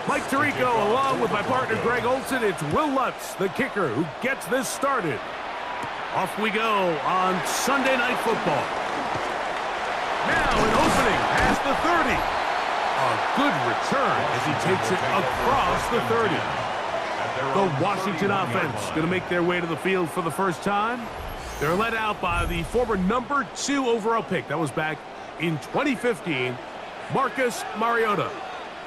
Mike Tirico, along with my partner Greg Olson, it's Will Lutz, the kicker, who gets this started. Off we go on Sunday Night Football. Now an opening past the 30. A good return as he takes it across the 30. The Washington offense going to make their way to the field for the first time. They're led out by the former number 2 overall pick. That was back in 2015, Marcus Mariota.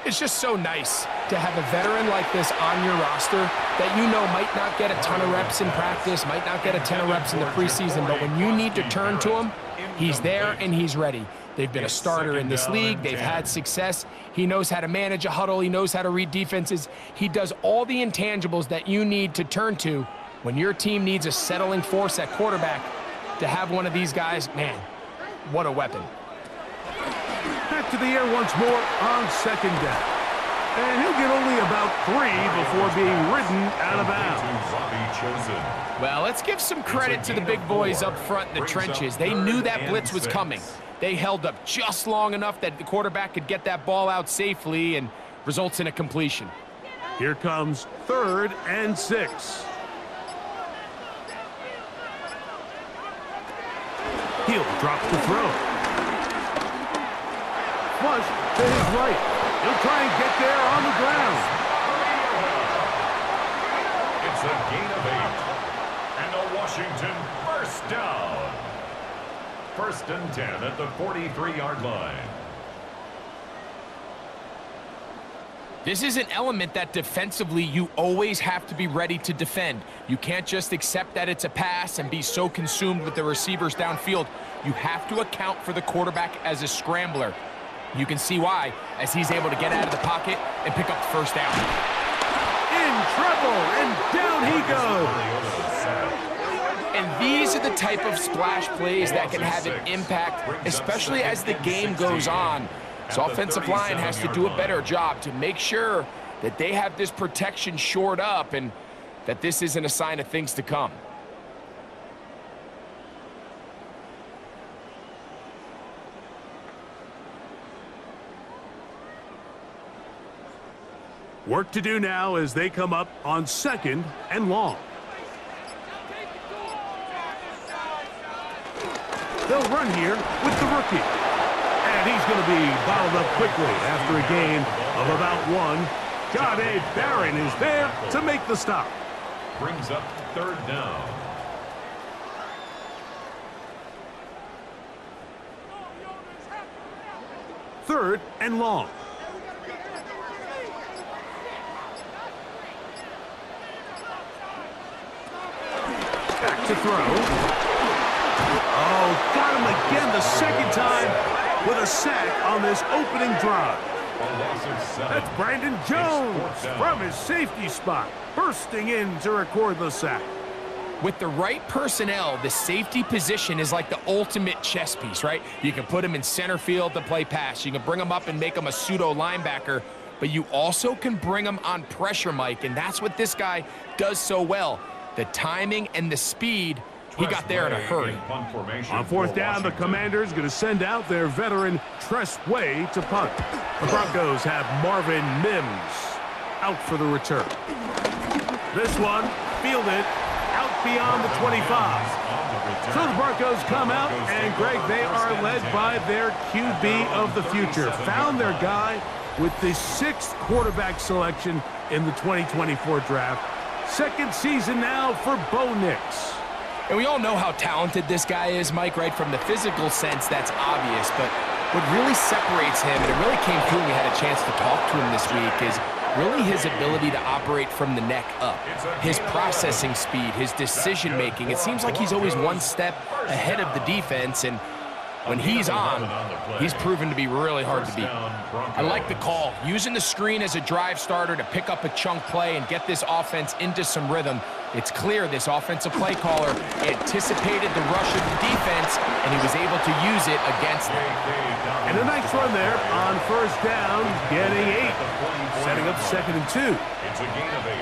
It's just so nice to have a veteran like this on your roster that you know might not get a ton of reps in practice, might not get a ton of reps in the preseason, but when you need to turn to him, he's there and he's ready. They've been a starter in this league. They've had success. He knows how to manage a huddle. He knows how to read defenses. He does all the intangibles that you need to turn to when your team needs a settling force at quarterback. To have one of these guys, man, what a weapon. Back to the air once more on second down. And he'll get only about 3 before being ridden out of bounds. Well, let's give some credit to the big boys up front in the trenches. They knew that blitz was coming. They held up just long enough that the quarterback could get that ball out safely and results in a completion. Here comes 3rd and 6. He'll drop the throw. Flush to his right. He'll try and get there on the ground. It's a gain of 8. And a Washington first down. 1st and 10 at the 43-yard line. This is an element that defensively you always have to be ready to defend. You can't just accept that it's a pass and be so consumed with the receivers downfield. You have to account for the quarterback as a scrambler. You can see why, as he's able to get out of the pocket and pick up the first down. In trouble, and down he goes. And these are the type of splash plays that can have an impact, especially as the game goes on. So offensive line has to do a better job to make sure that they have this protection shored up and that this isn't a sign of things to come. Work to do now as they come up on 2nd and long. They'll run here with the rookie. And he's going to be bottled up quickly after a gain of about 1. Jahdae Barron is there to make the stop. Brings up 3rd down. Third and long. Back to throw. Oh, got him again the 2nd time with a sack on this opening drive. That's Brandon Jones from his safety spot, bursting in to record the sack. With the right personnel, the safety position is like the ultimate chess piece, right? You can put him in center field to play pass. You can bring him up and make him a pseudo linebacker, but you also can bring him on pressure, Mike, and that's what this guy does so well. The timing and the speed, he got there in a hurry. On 4th down, the Commanders going to send out their veteran Tress Way to punt. The Broncos have Marvin Mims out for the return. This one fielded out beyond the 25. So the Broncos come out, and Greg, they are led by their QB of the future. Found their guy with the 6th quarterback selection in the 2024 draft. 2nd season now for Bo Nix. And we all know how talented this guy is, Mike, right? From the physical sense, that's obvious. But what really separates him, and it really came through when we had a chance to talk to him this week, is really his ability to operate from the neck up. His processing speed, his decision-making. It seems like he's always one step ahead of the defense, and when he's on, he's proven to be really hard to beat. I like the call. Using the screen as a drive starter to pick up a chunk play and get this offense into some rhythm. It's clear this offensive play caller anticipated the rush of the defense, and he was able to use it against them. And a nice run there on 1st down, getting 8. Setting up 2nd and 2. It's a gain of 8.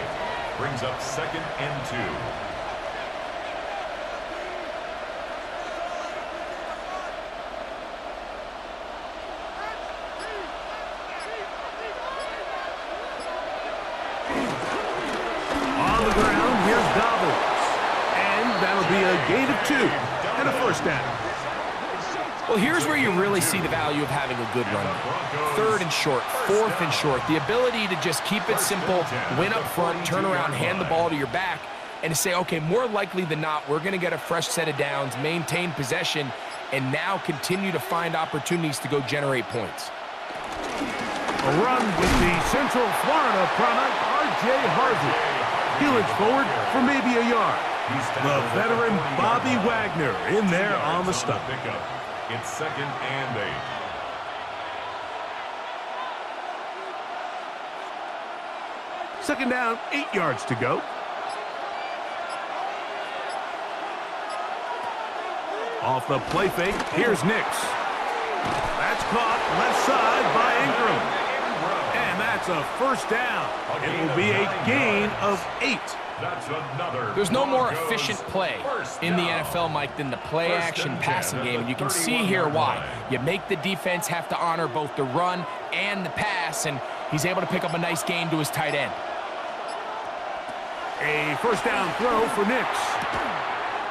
Brings up 2nd and 2. down. Well, here's where you really see the value of having a good run. Third and short, fourth and short. The ability to just keep it simple, win up front, turn around, hand the ball to your back, and to say, okay, more likely than not, we're going to get a fresh set of downs, maintain possession, and now continue to find opportunities to go generate points. A run with the Central Florida product, R.J. Harvey. He looks forward for maybe a yard. The veteran Bobby Wagner in there on the stop. It's 2nd and 8. Second down, 8 yards to go. Off the play fake, here's Nix. That's caught left side by Ingram. And that's a first down. It will be a gain of 8. There's no more efficient play in the NFL, Mike, than the play-action passing game. And you can see here why. You make the defense have to honor both the run and the pass, and he's able to pick up a nice gain to his tight end. A first down throw for Nix.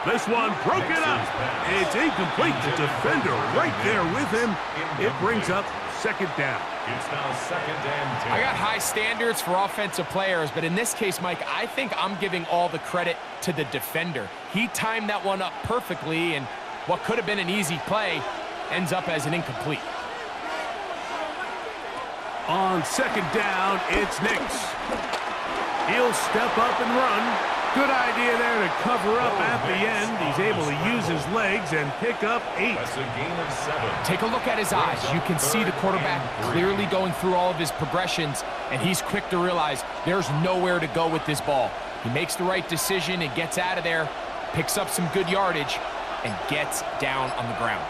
This one broken up. It's incomplete. The defender right there with him. It brings up second down. It's now 2nd and 10. I got high standards for offensive players, but in this case, Mike, I think I'm giving all the credit to the defender. He timed that one up perfectly, and what could have been an easy play ends up as an incomplete. On second down, it's Nix. He'll step up and run. Good idea there to cover up at the end. He's able to use his legs and pick up 8. That's a gain of 7. Take a look at his eyes. You can see the quarterback clearly going through all of his progressions, and he's quick to realize there's nowhere to go with this ball. He makes the right decision and gets out of there, picks up some good yardage, and gets down on the ground.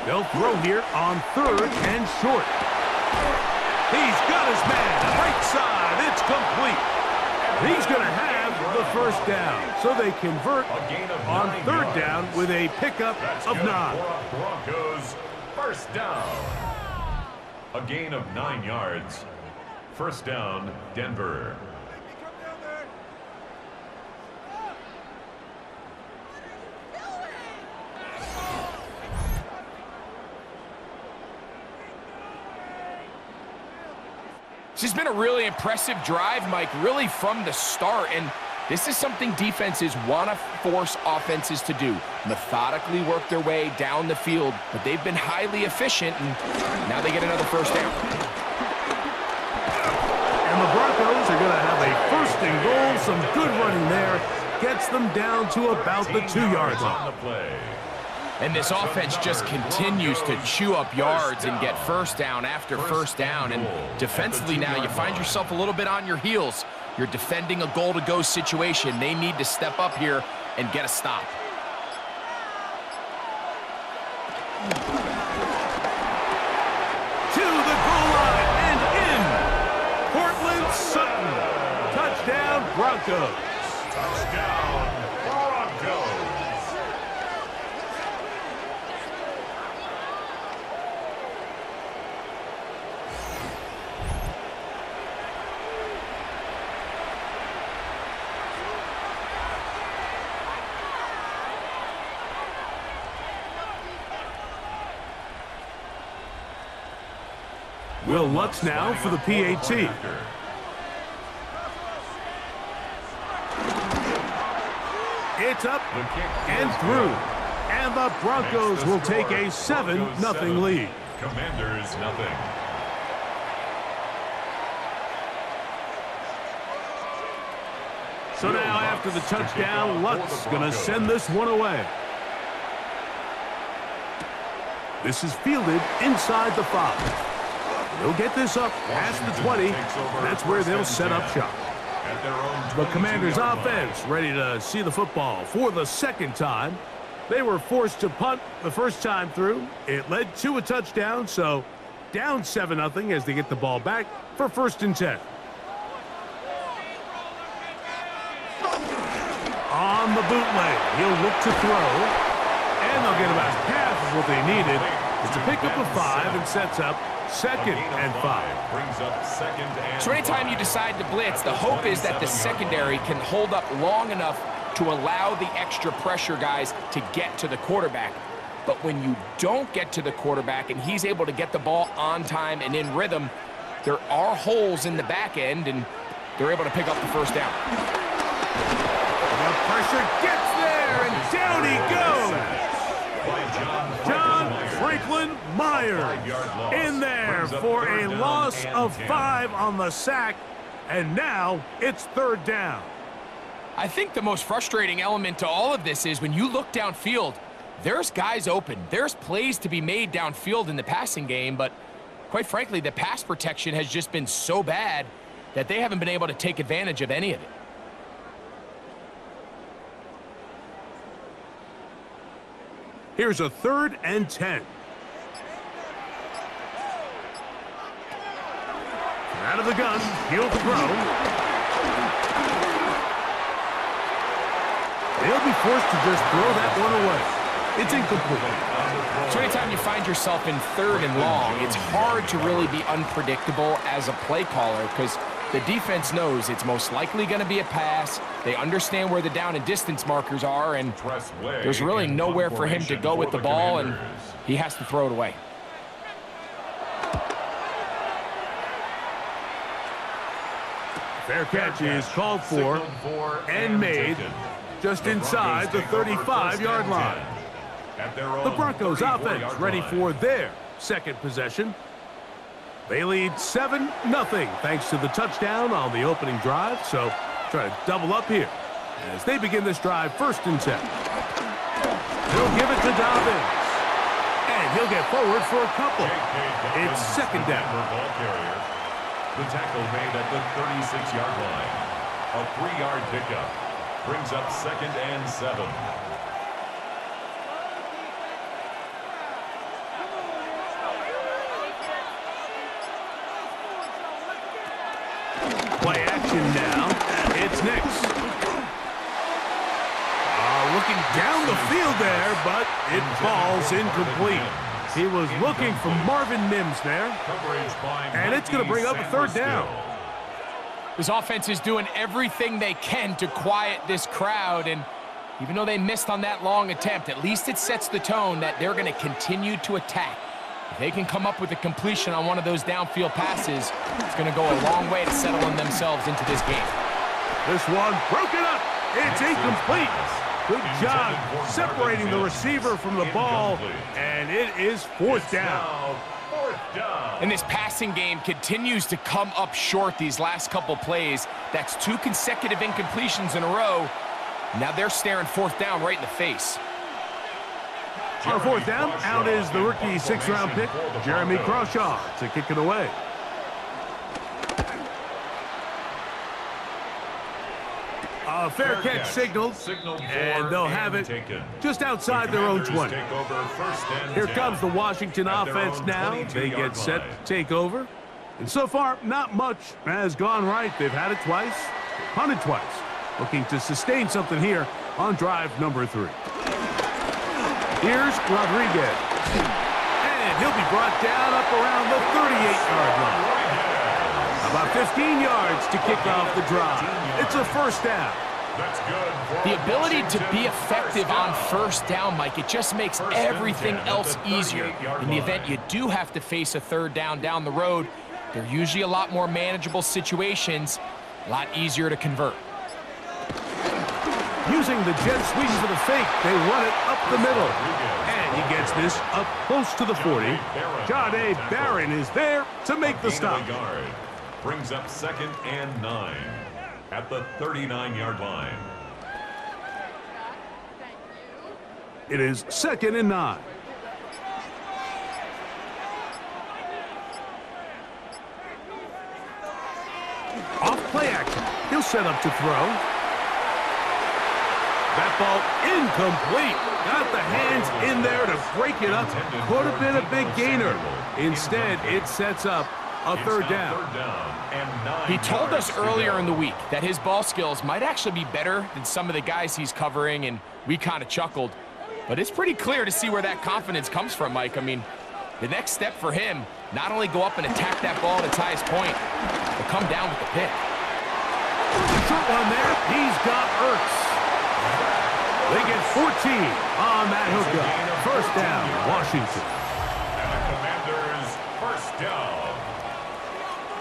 They'll throw here on 3rd and short. He's got his man. Right side. It's complete. He's going to have the first down. So they convert on 3rd down with a pickup of 9. Broncos, first down. A gain of 9 yards. First down, Denver. This has been a really impressive drive, Mike, really from the start. And this is something defenses want to force offenses to do. Methodically work their way down the field, but they've been highly efficient, and now they get another first down. And the Broncos are going to have a 1st and goal. Some good running there. Gets them down to about the 2-yard line. And this offense just continues to chew up yards and get first down after first down. And defensively now, you find yourself a little bit on your heels. You're defending a goal-to-go situation. They need to step up here and get a stop. To the goal line and in. Cortland Sutton. Touchdown, Broncos. Touchdown, Broncos. Will Lutz now for the PAT. It's up and through. And the Broncos will take a 7-0 lead. Commanders, nothing. So now after the touchdown, Lutz going to send this one away. This is fielded inside the 5. They'll get this up past the 20. That's where they'll set up shop. The Commanders' offense ready to see the football for the 2nd time. They were forced to punt the first time through. It led to a touchdown, so down 7-0 as they get the ball back for 1st and 10. On the bootleg, he'll look to throw, and they'll get about half of what they needed. It's a pickup of 5 and sets up 2nd and 5. Brings up 2nd and So anytime you decide to blitz, the hope is that the secondary can hold up long enough to allow the extra pressure guys to get to the quarterback. But when you don't get to the quarterback and he's able to get the ball on time and in rhythm, there are holes in the back end, and they're able to pick up the first down. The pressure gets there, and down he goes. John Franklin Myers in there for a loss of 5 on the sack, and now it's 3rd down. I think the most frustrating element to all of this is when you look downfield, there's guys open. There's plays to be made downfield in the passing game, but quite frankly, the pass protection has just been so bad that they haven't been able to take advantage of any of it. Here's a 3rd and 10. Out of the gun, he'll throw. They'll be forced to just throw that one away. It's incomplete. So anytime you find yourself in 3rd and long, it's hard to really be unpredictable as a play caller because the defense knows it's most likely going to be a pass. They understand where the down and distance markers are, and there's really nowhere for him to go with the ball, and he has to throw it away. Fair catch is called for and made just inside the 35-yard line. The Broncos offense ready for their 2nd possession. They lead 7-0 thanks to the touchdown on the opening drive, so try to double up here as they begin this drive 1st and 10. They'll give it to Dobbins, and he'll get forward for a couple. It's 2nd down. The tackle made at the 36-yard line. A 3-yard pickup brings up 2nd and 7. Play action now. It's Nix. Looking down the field there, but it falls incomplete. He was looking for Marvin Mims there. And it's going to bring up a 3rd down. This offense is doing everything they can to quiet this crowd, and even though they missed on that long attempt, at least it sets the tone that they're going to continue to attack. If they can come up with a completion on one of those downfield passes, it's going to go a long way to settling themselves into this game. This one broken up. It's incomplete. Good job separating the receiver from the ball, and it is 4th down. And this passing game continues to come up short these last couple plays. That's 2 consecutive incompletions in a row. Now they're staring 4th down right in the face. On 4th down, out is the rookie 6th-round pick, Jeremy Crawshaw, to kick it away. A fair catch signaled, and they'll have it just outside their own 20. Here comes the Washington offense now. They get set to take over. And so far, not much has gone right. They've had it twice, punted twice. Looking to sustain something here on drive number 3. Here's Rodriguez. And he'll be brought down up around the 38-yard line. About 15 yards to kick off the drive. It's a 1st down. The ability to be effective on 1st down, Mike, it just makes everything else easier. In the event you do have to face a 3rd down the road, they're usually a lot more manageable situations, a lot easier to convert. Using the jet sweep for the fake, they run it up the middle. And he gets this up close to the 40. John A. Barron is there to make the stop. Brings up 2nd and 9 at the 39-yard line. It is 2nd and 9. Off play action. He'll set up to throw. That ball incomplete. Got the hands in there to break it up. Could have been a big gainer. Instead, it sets up a 3rd down. He told us earlier in the week that his ball skills might actually be better than some of the guys he's covering, and we kind of chuckled. But it's pretty clear to see where that confidence comes from, Mike. I mean, the next step for him, not only go up and attack that ball at its highest point, but come down with the pick. Short one there. He's got Ertz. They get 14 on that hookup. First down, Washington. And the Commanders first down.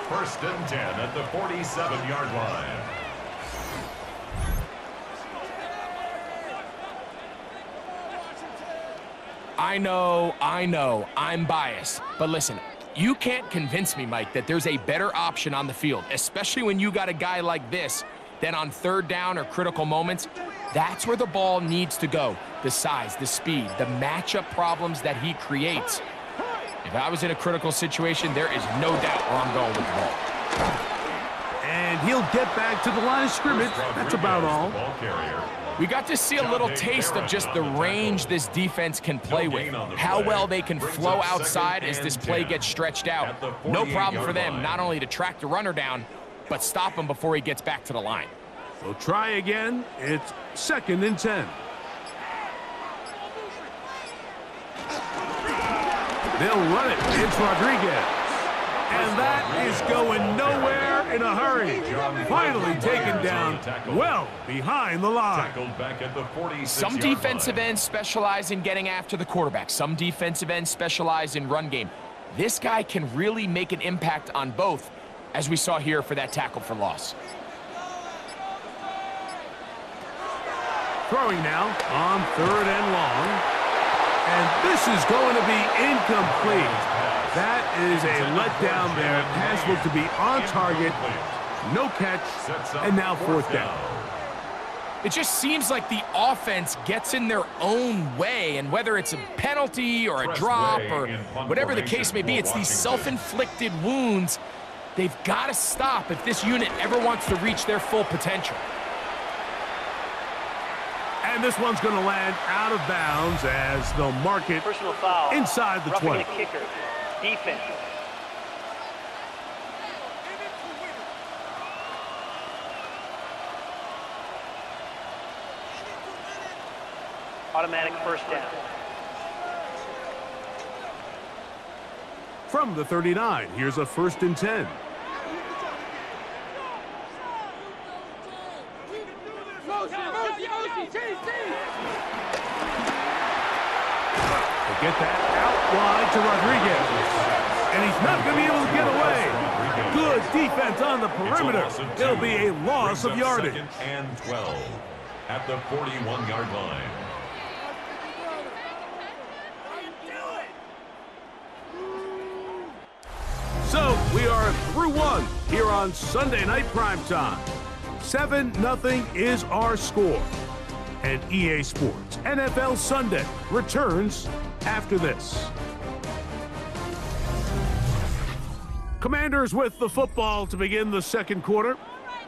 First and 10 at the 47-yard line. I know, I'm biased. But listen, you can't convince me, Mike, that there's a better option on the field, especially when you got a guy like this, than on third down or critical moments. That's where the ball needs to go. The size, the speed, the matchup problems that he creates. If I was in a critical situation, there is no doubt where I'm going with the ball. And he'll get back to the line of scrimmage. That's about all. We got to see a little taste of just the range this defense can play with. How well they can flow outside as this play gets stretched out. No problem for them not only to track the runner down, but stop him before he gets back to the line. So try again. It's second and 10. They'll run it. It's Rodriguez. And that is going nowhere in a hurry. Finally taken down well behind the line. Some defensive ends specialize in getting after the quarterback. Some defensive ends specialize in run game. This guy can really make an impact on both, as we saw here for that tackle for loss. Throwing now on third and long. And this is going to be incomplete. That is a letdown there. Pass looked to be on target. No catch. And now fourth down. It just seems like the offense gets in their own way, and whether it's a penalty or a drop or whatever the case may be, it's these self-inflicted wounds they've got to stop if this unit ever wants to reach their full potential. And this one's going to land out of bounds as they'll mark it personal foul inside the 20. Kicker. Defense. Automatic first down. From the 39, here's a first and 10. Get that out wide to Rodriguez. And he's not going to be able to get away. Good defense on the perimeter. It'll be a loss of yardage. And 12 at the 41-yard line. So we are through one here on Sunday Night Primetime. 7-0 is our score. And EA Sports NFL Sunday returns after this. Commanders with the football to begin the second quarter.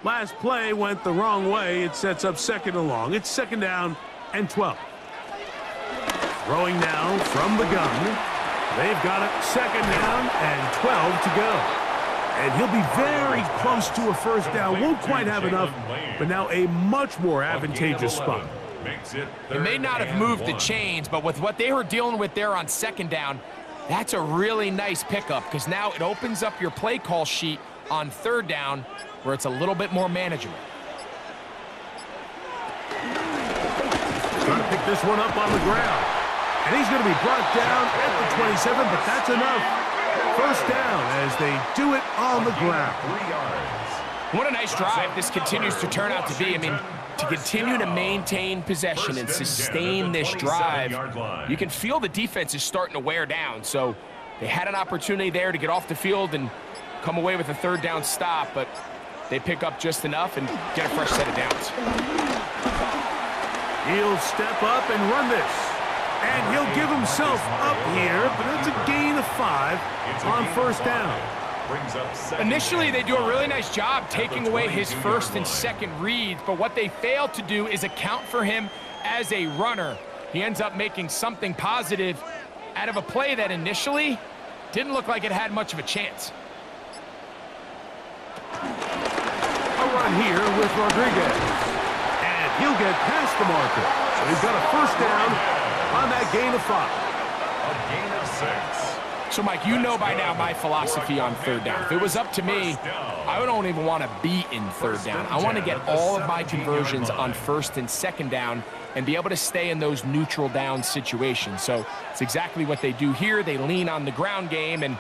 Last play went the wrong way. It sets up second and long. It's second down and 12. Throwing now from the gun. They've got it second down and 12 to go. And he'll be very close to a first down. Won't quite have enough, but now a much more advantageous spot. They may not have moved the chains, but with what they were dealing with there on second down, that's a really nice pickup because now it opens up your play call sheet on third down where it's a little bit more manageable. Trying to pick this one up on the ground. And he's going to be brought down at the 27, but that's enough. First down as they do it on the ground. What a nice drive this continues to turn out to be. I mean, to continue to maintain possession and sustain this drive, you can feel the defense is starting to wear down. So they had an opportunity there to get off the field and come away with a third down stop, but they pick up just enough and get a fresh set of downs. He'll step up and run this. And he'll give himself up here, but it's a gain of 5 on first down. Initially, they do a really nice job taking away his first and second reads, but what they fail to do is account for him as a runner. He ends up making something positive out of a play that initially didn't look like it had much of a chance. A run here with Rodriguez. And he'll get past the marker. So he's got a first down on that gain of 5. A gain of 6. So, Mike, you know by now my philosophy on third down. If it was up to me, I don't even want to be in third down. I want to get all of my conversions on first and second down and be able to stay in those neutral down situations. So it's exactly what they do here. They lean on the ground game and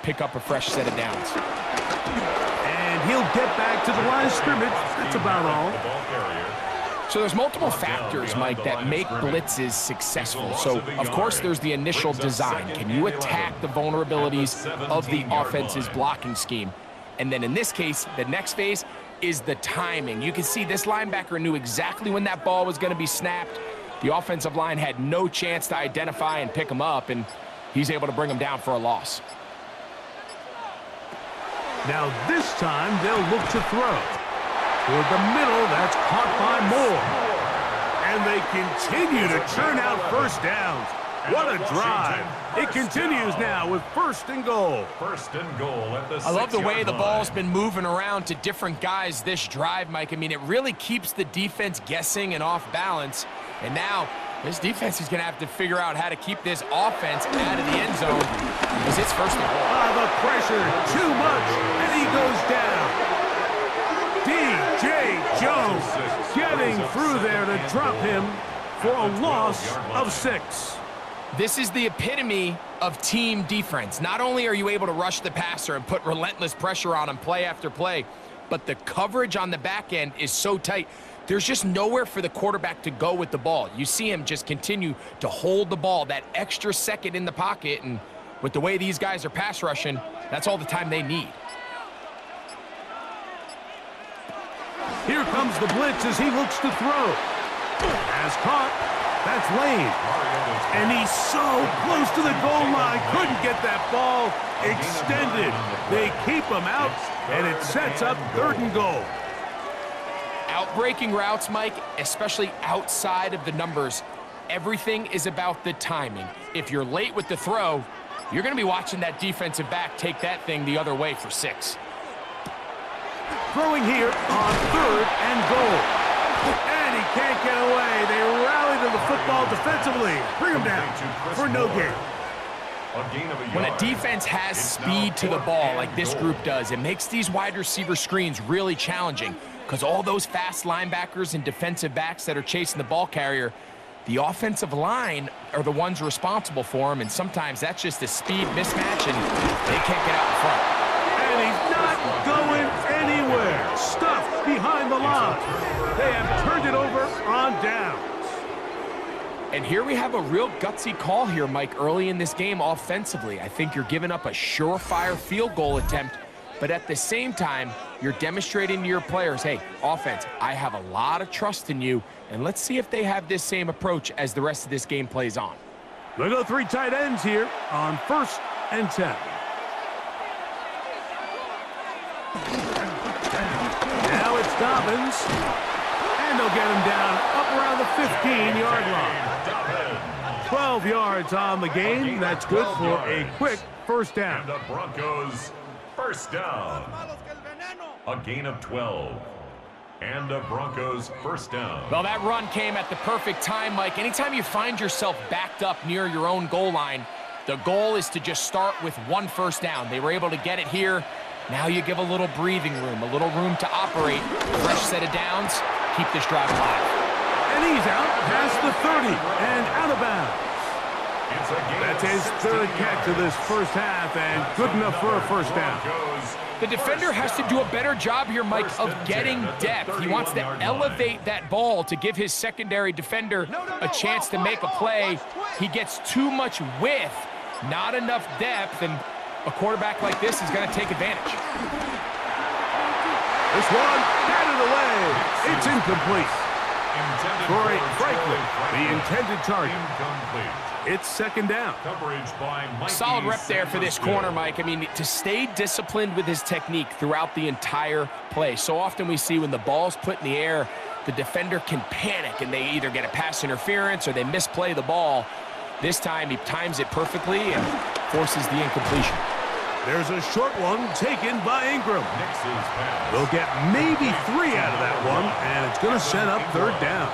pick up a fresh set of downs. And he'll get back to the line of scrimmage. That's about all. So there's multiple factors, Mike, that make blitzes successful. So, of course, there's the initial design. Can you attack the vulnerabilities of the offense's blocking scheme? And then in this case, the next phase is the timing. You can see this linebacker knew exactly when that ball was going to be snapped. The offensive line had no chance to identify and pick him up, and he's able to bring him down for a loss. Now this time they'll look to throw. Toward the middle, that's caught by Moore. And they continue to churn out first downs. What a drive. It continues now with first and goal. First and goal at the 6-yard line. I love the way the ball's been moving around to different guys this drive, Mike. I mean, it really keeps the defense guessing and off balance. And now this defense is going to have to figure out how to keep this offense out of the end zone because it's first and goal. The pressure, too much, and he goes down. D.J. Jones getting through there to drop him for a loss of 6. This is the epitome of team defense. Not only are you able to rush the passer and put relentless pressure on him play after play, but the coverage on the back end is so tight. There's just nowhere for the quarterback to go with the ball. You see him just continue to hold the ball that extra second in the pocket, and with the way these guys are pass rushing, that's all the time they need. Here comes the blitz as he looks to throw. Has caught. That's Lane. And he's so close to the goal line. Couldn't get that ball extended. They keep him out, and it sets up third and goal. Outbreaking routes, Mike, especially outside of the numbers, everything is about the timing. If you're late with the throw, you're going to be watching that defensive back take that thing the other way for 6. Throwing here on third and goal. And he can't get away. They rally to the football defensively. Bring him down for no gain. When a defense has speed to the ball like this group does, it makes these wide receiver screens really challenging because all those fast linebackers and defensive backs that are chasing the ball carrier, the offensive line are the ones responsible for them, and sometimes that's just a speed mismatch, and they can't get out in front. And he's not going anywhere. Stuffed behind the line. They have turned it over on downs. And here we have a real gutsy call here, Mike, early in this game offensively. I think you're giving up a surefire field goal attempt, but at the same time, you're demonstrating to your players, hey, offense, I have a lot of trust in you, and let's see if they have this same approach as the rest of this game plays on. They'll go 3 tight ends here on first and 10. Now it's Dobbins, and they'll get him down up around the 15-yard line. 12 yards on the game. That's good for a quick first down. And the Broncos first down. A gain of 12. And the Broncos first down. Well, that run came at the perfect time, Mike. Anytime you find yourself backed up near your own goal line, the goal is to just start with 1 first down. They were able to get it here. Now you give a little breathing room, a little room to operate. Fresh set of downs. Keep this drive alive. And he's out past the 30 and out of bounds. That's his 3rd catch of this first half, and good enough for a first down. The defender has to do a better job here, Mike, of getting depth. He wants to elevate that ball to give his secondary defender a chance to make a play. He gets too much width, not enough depth, and a quarterback like this is going to take advantage. This one batted away. It's incomplete. For a Franklin, the intended target. It's second down. Solid rep there for this corner, Mike. I mean, to stay disciplined with his technique throughout the entire play. So often we see when the ball's put in the air, the defender can panic and they either get a pass interference or they misplay the ball. This time he times it perfectly and forces the incompletion. There's a short one taken by Ingram. They'll get maybe 3 out of that one, and it's going to set up third down.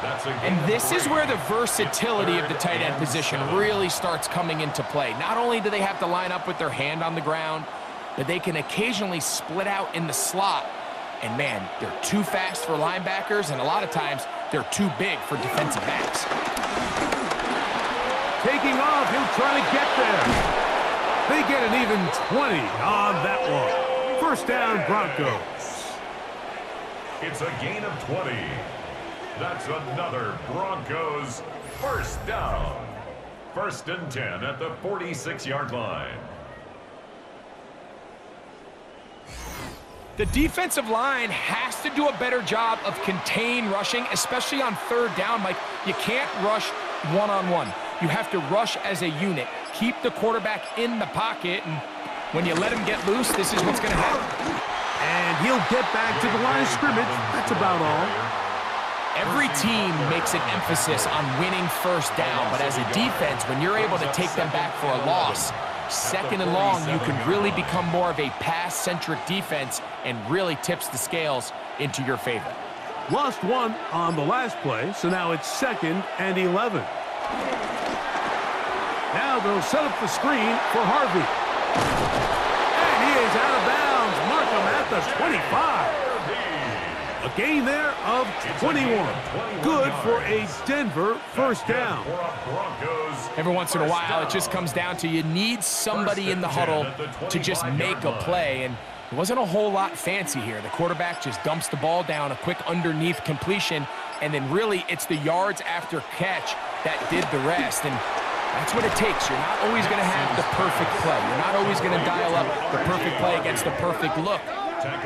And this is where the versatility of the tight end position really starts coming into play. Not only do they have to line up with their hand on the ground, but they can occasionally split out in the slot. And man, they're too fast for linebackers, and a lot of times they're too big for defensive backs. Taking off, he'll try to get there. They get an even 20 on that one. First down, Broncos. It's a gain of 20. That's another Broncos first down. 1st and 10 at the 46-yard line. The defensive line has to do a better job of contain rushing, especially on 3rd down. Mike, you can't rush one-on-one. You have to rush as a unit. Keep the quarterback in the pocket, and when you let him get loose, this is what's going to happen. And he'll get back to the line of scrimmage. That's about all. Every team makes an emphasis on winning 1st down, but as a defense, when you're able to take them back for a loss, 2nd and long, you can really become more of a pass-centric defense and really tips the scales into your favor. Lost one on the last play, so now it's 2nd and 11. Now they'll set up the screen for Harvey. And he is out of bounds. Mark him at the 25. A gain there of 21. Good for a Denver first down. Every once in a while, it just comes down to you need somebody in the huddle to just make a play, and it wasn't a whole lot fancy here. The quarterback just dumps the ball down, a quick underneath completion, and then really it's the yards after catch that did the rest, and that's what it takes. You're not always going to have the perfect play. You're not always going to dial up the perfect play against the perfect look.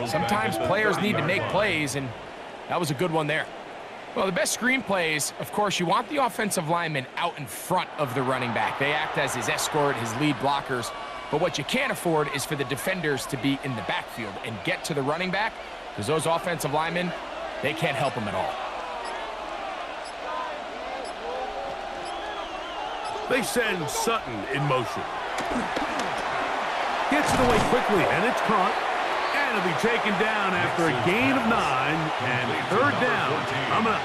Sometimes players need to make plays, and that was a good one there. Well, the best screen plays, of course, you want the offensive lineman out in front of the running back. They act as his escort, his lead blockers. But what you can't afford is for the defenders to be in the backfield and get to the running back, because those offensive linemen, they can't help him at all. They send Sutton in motion. Gets it away quickly, and it's caught. And it'll be taken down after a gain of 9, and 3rd down coming up.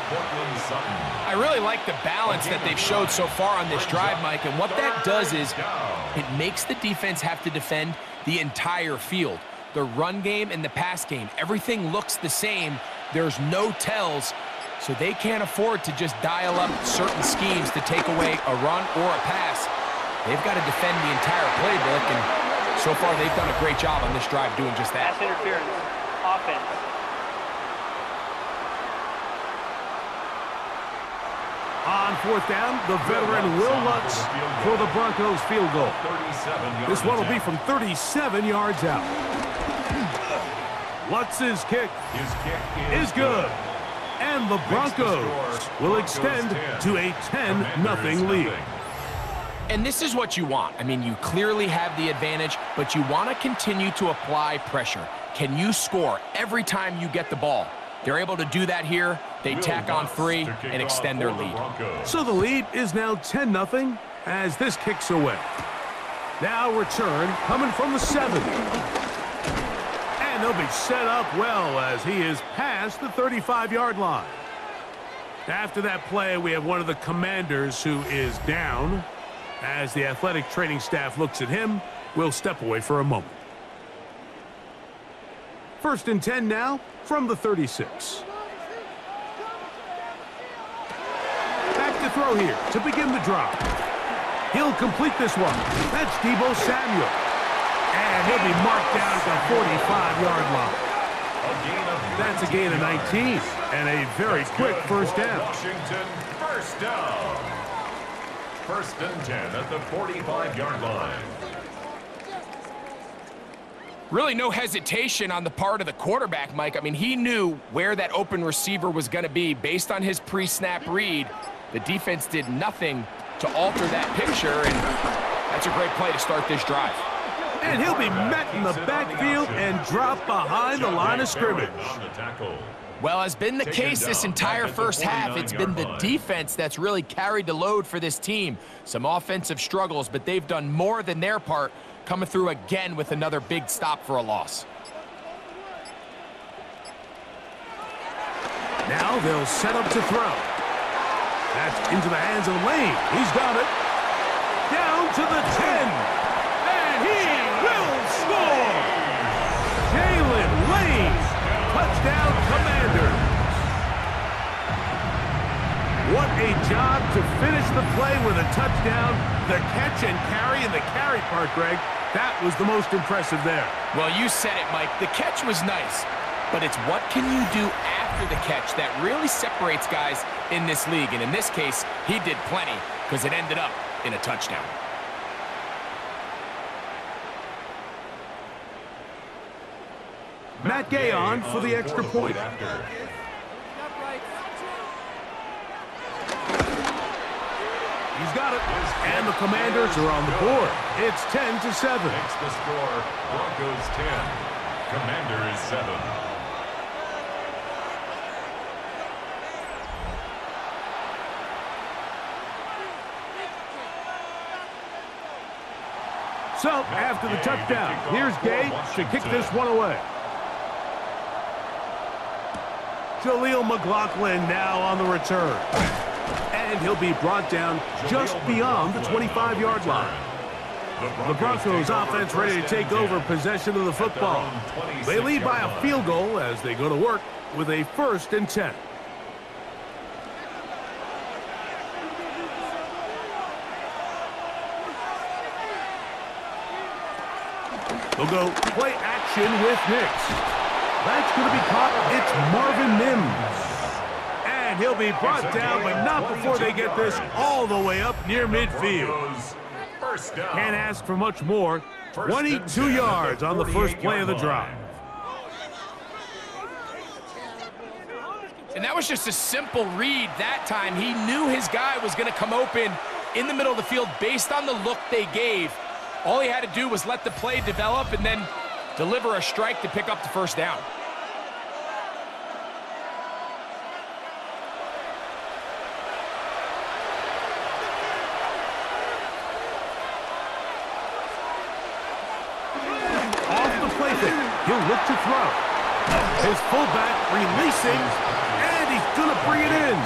I really like the balance that they've showed so far on this drive, Mike, and what that does is it makes the defense have to defend the entire field. The run game and the pass game, everything looks the same. There's no tells, so they can't afford to just dial up certain schemes to take away a run or a pass. They've got to defend the entire playbook, and so far, they've done a great job on this drive doing just that. Pass interference. Offense. On 4th down, the veteran Will Lutz for the Broncos field goal. This one will be from 37 yards out. Lutz's kick is good. And the Broncos will extend to a 10-0 lead. And this is what you want. I mean, you clearly have the advantage, but you want to continue to apply pressure. Can you score every time you get the ball? They're able to do that here. They tack on 3 and extend their lead. So the lead is now 10-0 as this kicks away. Now return coming from the 7. And they'll be set up well as he is past the 35-yard line. After that play, we have one of the commanders who is down. As the athletic training staff looks at him, we'll step away for a moment. 1st and 10 now from the 36. Back to throw here to begin the drive. He'll complete this one. That's Deebo Samuel. And he'll be marked down at the 45-yard line. That's a gain of 19 and a very quick first down. Washington first down. 1st and 10 at the 45-yard line. Really no hesitation on the part of the quarterback, Mike. I mean, he knew where that open receiver was going to be based on his pre-snap read. The defense did nothing to alter that picture, and that's a great play to start this drive. And he'll be met in the backfield and dropped behind the line of scrimmage. Well, as been the case this entire first half, it's been the defense that's really carried the load for this team. Some offensive struggles, but they've done more than their part, coming through again with another big stop for a loss. Now they'll set up to throw. That's into the hands of Lane. He's got it. Down to the 10. And he will score. Jalen Lane. Touchdown, Commanders. What a job to finish the play with a touchdown. The catch and carry, and the carry part, Greg, that was the most impressive there. Well, you said it, Mike. The catch was nice, but it's what can you do after the catch that really separates guys in this league. And in this case, he did plenty because it ended up in a touchdown. Matt Gay on for the extra point. He's got it. And the Commanders are on the board. It's 10-7. Makes the score Broncos 10, Commanders 7. So, after the touchdown, here's Gay to kick this one away. Jaleel McLaughlin now on the return. And he'll be brought down just beyond the 25-yard line. The Broncos offense ready to take over possession of the football. They lead by a field goal as they go to work with a 1st and 10. They'll go play action with Nix. That's going to be caught. It's Marvin Mims. And he'll be brought down, but not before they get this all the way up near midfield. Can't ask for much more. 22 yards on the first play of the drive. And that was just a simple read that time. He knew his guy was going to come open in the middle of the field based on the look they gave. All he had to do was let the play develop and then deliver a strike to pick up the first down. Off the play fake, he'll look to throw. His fullback releasing, and he's going to bring it in.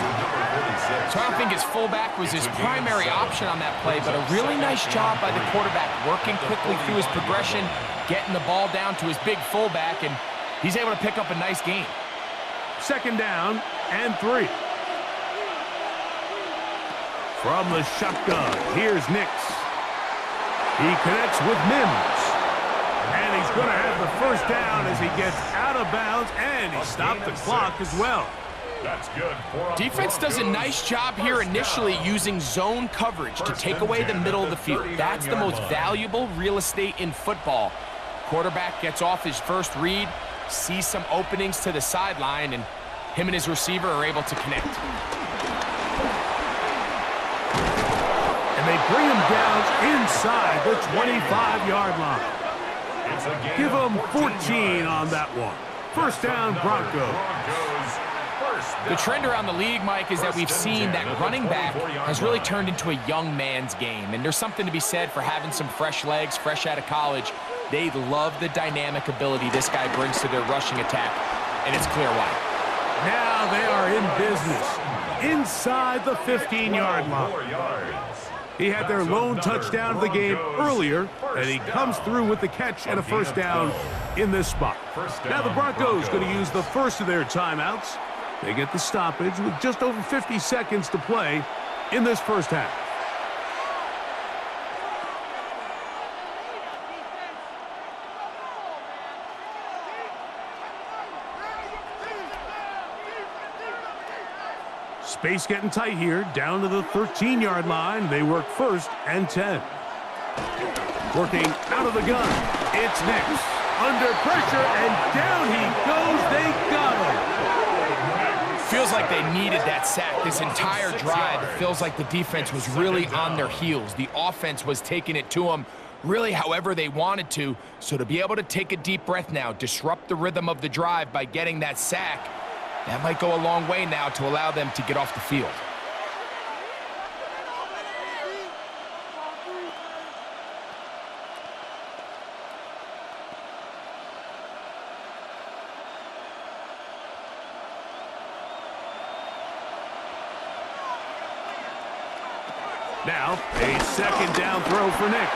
So I don't think his fullback was his primary option on that play, but a really nice job by the quarterback, working quickly through his progression, getting the ball down to his big fullback, and he's able to pick up a nice gain. 2nd down and 3. From the shotgun, here's Nix. He connects with Mims. And he's going to have the first down as he gets out of bounds, and he stopped the clock as well. That's good. Defense does a nice job here initially using zone coverage to take away the middle of the field. That's the most valuable real estate in football. Quarterback gets off his first read, sees some openings to the sideline, and him and his receiver are able to connect. And they bring him down inside the 25-yard line. Give him 14 on that one. First down, Broncos. The trend around the league, Mike, is that we've seen that running back has really turned into a young man's game. And there's something to be said for having some fresh legs, fresh out of college. They love the dynamic ability this guy brings to their rushing attack, and it's clear why. Now they are in business inside the 15-yard line. He had their lone touchdown of the game earlier, and he comes through with the catch and a first down in this spot. Now the Broncos going to use the first of their timeouts. They get the stoppage with just over 50 seconds to play in this first half. Space getting tight here, down to the 13-yard line. They work 1st and 10. Working out of the gun, it's Nix. Under pressure, and down he goes. They got him. Feels like they needed that sack this entire drive. It feels like the defense was really on their heels. The offense was taking it to them really however they wanted to. So to be able to take a deep breath now, disrupt the rhythm of the drive by getting that sack, that might go a long way now to allow them to get off the field. Now, a second down throw for Nix.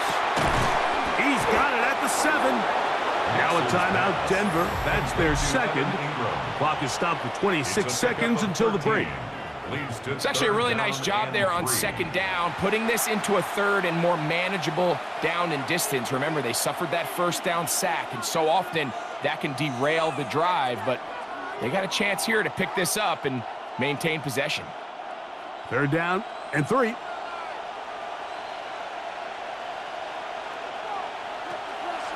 He's got it at the 7. Now a timeout, Denver. That's their second. Clock is stopped for 26 seconds until the break. It's actually a really nice job there on second down, putting this into a third and more manageable down and distance. Remember, they suffered that first down sack, and so often that can derail the drive, but they got a chance here to pick this up and maintain possession. Third down and 3.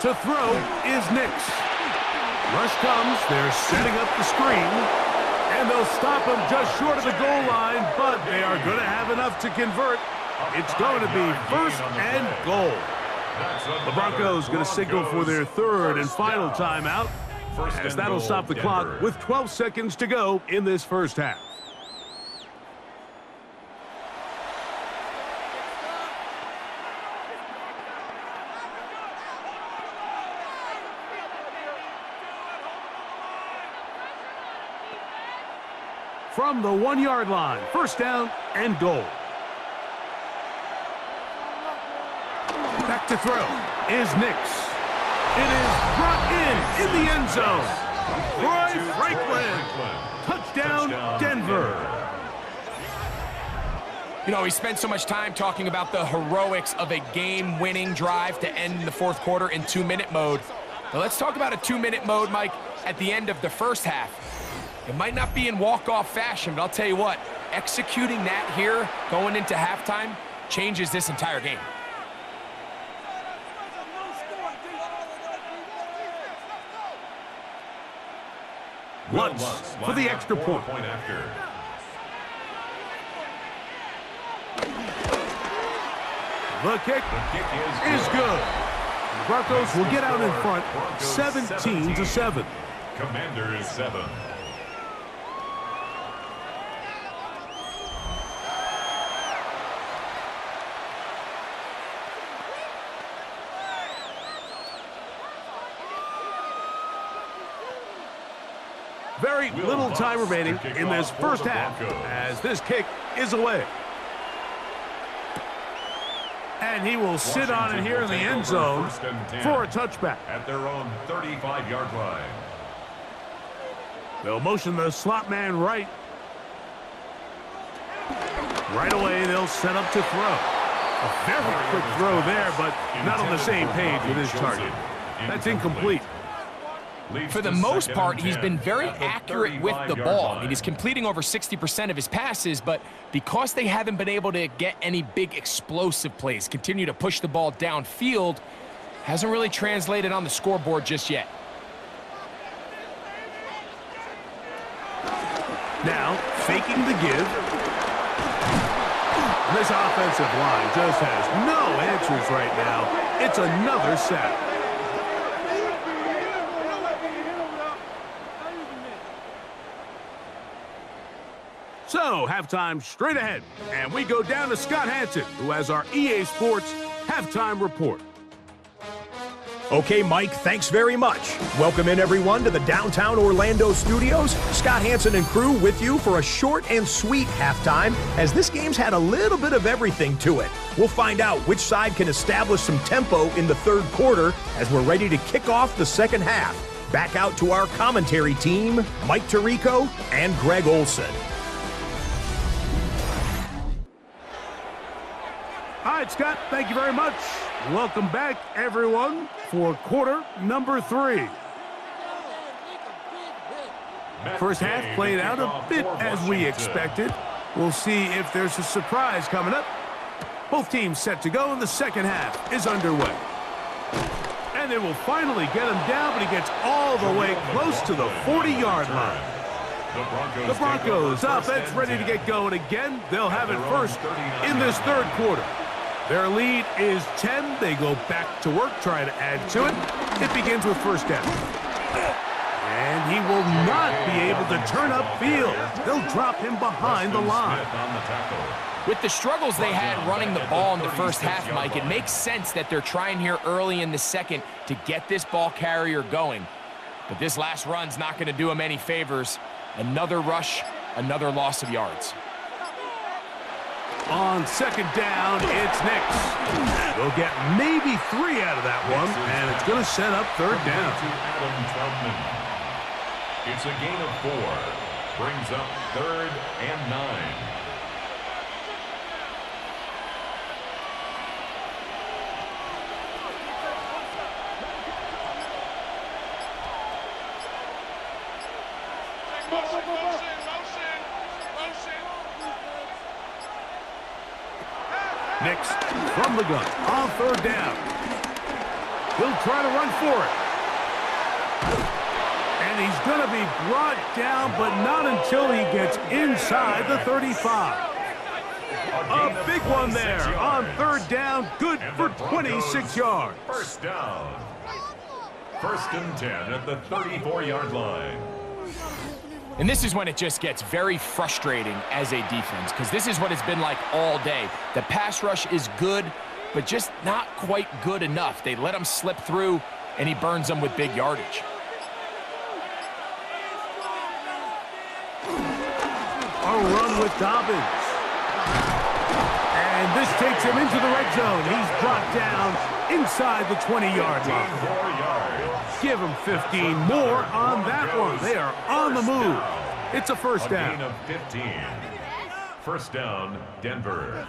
To throw is Nix. Rush comes. They're setting up the screen. And they'll stop him just short of the goal line, but they are going to have enough to convert. It's going to be first and goal. The Broncos going to signal for their third and final timeout, as that'll stop the clock with 12 seconds to go in this first half. From the 1-yard line, first down and goal. Back to throw is Nix. It is brought in the end zone. Troy Franklin. Touchdown, Denver. You know, we spent so much time talking about the heroics of a game-winning drive to end the fourth quarter in 2-minute mode. Now let's talk about a 2-minute mode, Mike, at the end of the first half. It might not be in walk-off fashion, but I'll tell you what, executing that here, going into halftime, changes this entire game. Lutz for the extra point. The kick is good. The Broncos will get out in front, 17-7. Commanders 7. Very little time remaining in this first half as this kick is away. And he will sit on it here in the end zone for a touchback. At their own 35-yard line. They'll motion the slot man right. Right away, they'll set up to throw. A very quick throw there, but not on the same page with his target. That's incomplete. For the most part, he's been very accurate with the ball. I mean, he's completing over 60% of his passes, but because they haven't been able to get any big explosive plays, continue to push the ball downfield, hasn't really translated on the scoreboard just yet. Now, faking the give. This offensive line just has no answers right now. It's another sack. So, halftime straight ahead, and we go down to Scott Hanson, who has our EA Sports halftime report. Okay, Mike, thanks very much. Welcome in, everyone, to the downtown Orlando studios. Scott Hanson and crew with you for a short and sweet halftime, as this game's had a little bit of everything to it. We'll find out which side can establish some tempo in the third quarter as we're ready to kick off the second half. Back out to our commentary team, Mike Tirico and Greg Olson. All right, Scott, thank you very much. Welcome back, everyone, for quarter number 3. First half played out a bit as we expected. We'll see if there's a surprise coming up. Both teams set to go, and the second half is underway. And they will finally get him down, but he gets all the way close to the 40-yard line. The Broncos offense ready to get going again. They'll have it first in this third quarter. Their lead is 10. They go back to work, try to add to it. It begins with first down. And he will not be able to turn upfield. They'll drop him behind the line. With the struggles they had running the ball in the first half, Mike, it makes sense that they're trying here early in the second to get this ball carrier going. But this last run's not going to do him any favors. Another rush, another loss of yards. On second down, it's Nix. They'll get maybe 3 out of that one, and it's going to set up third down. It's a gain of 4. Brings up 3rd and 9. Nix from the gun on third down. He'll try to run for it. And he's going to be brought down, but not until he gets inside the 35. A big one there on third down, good for 26 yards. First down. 1st and 10 at the 34-yard line. And this is when it just gets very frustrating as a defense, because this is what it's been like all day. The pass rush is good, but just not quite good enough. They let him slip through, and he burns them with big yardage. A run with Dobbins. And this takes him into the red zone. He's brought down inside the 20-yard line. Give him 15 more on that one. They are on the move. It's a first down. A gain of 15. First down, Denver.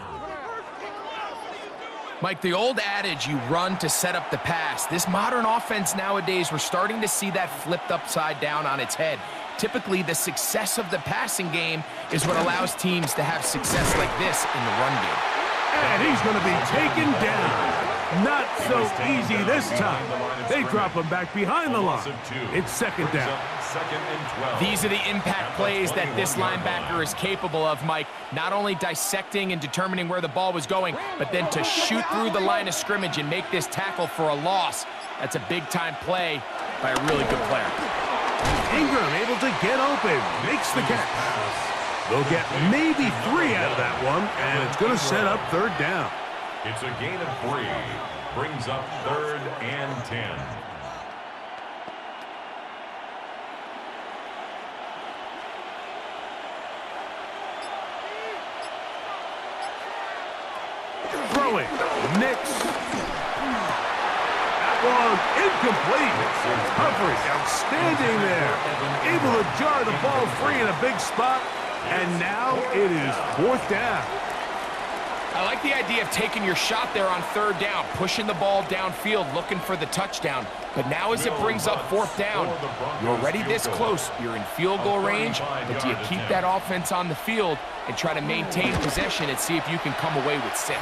Mike, the old adage, you run to set up the pass. This modern offense nowadays, we're starting to see that flipped upside down on its head. Typically, the success of the passing game is what allows teams to have success like this in the run game. And he's going to be taken down. Not so easy this time. They drop him back behind the line. It's second down. These are the impact plays that this linebacker is capable of, Mike. Not only dissecting and determining where the ball was going, but then to shoot through the line of scrimmage and make this tackle for a loss. That's a big-time play by a really good player. Ingram able to get open. Makes the catch. They'll get maybe 3 out of that one, and it's going to set up third down. It's a gain of 3. Brings up 3rd and 10. Throwing. Nix. That one incomplete. Coverage outstanding there. Able to jar the ball free in a big spot. And now it is 4th down. I like the idea of taking your shot there on third down, pushing the ball downfield, looking for the touchdown. But now as it brings up 4th down, you're already this close. You're in field goal range, but do you keep that offense on the field and try to maintain possession and see if you can come away with 6?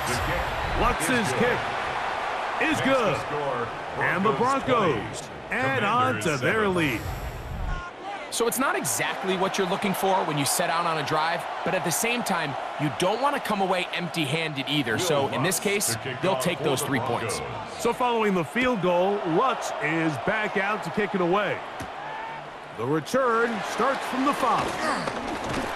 Lutz's kick is good. And the Broncos add on to their lead. So it's not exactly what you're looking for when you set out on a drive, but at the same time, you don't want to come away empty-handed either. So in this case, they'll take those 3 points. So following the field goal, Lutz is back out to kick it away. The return starts from the 5.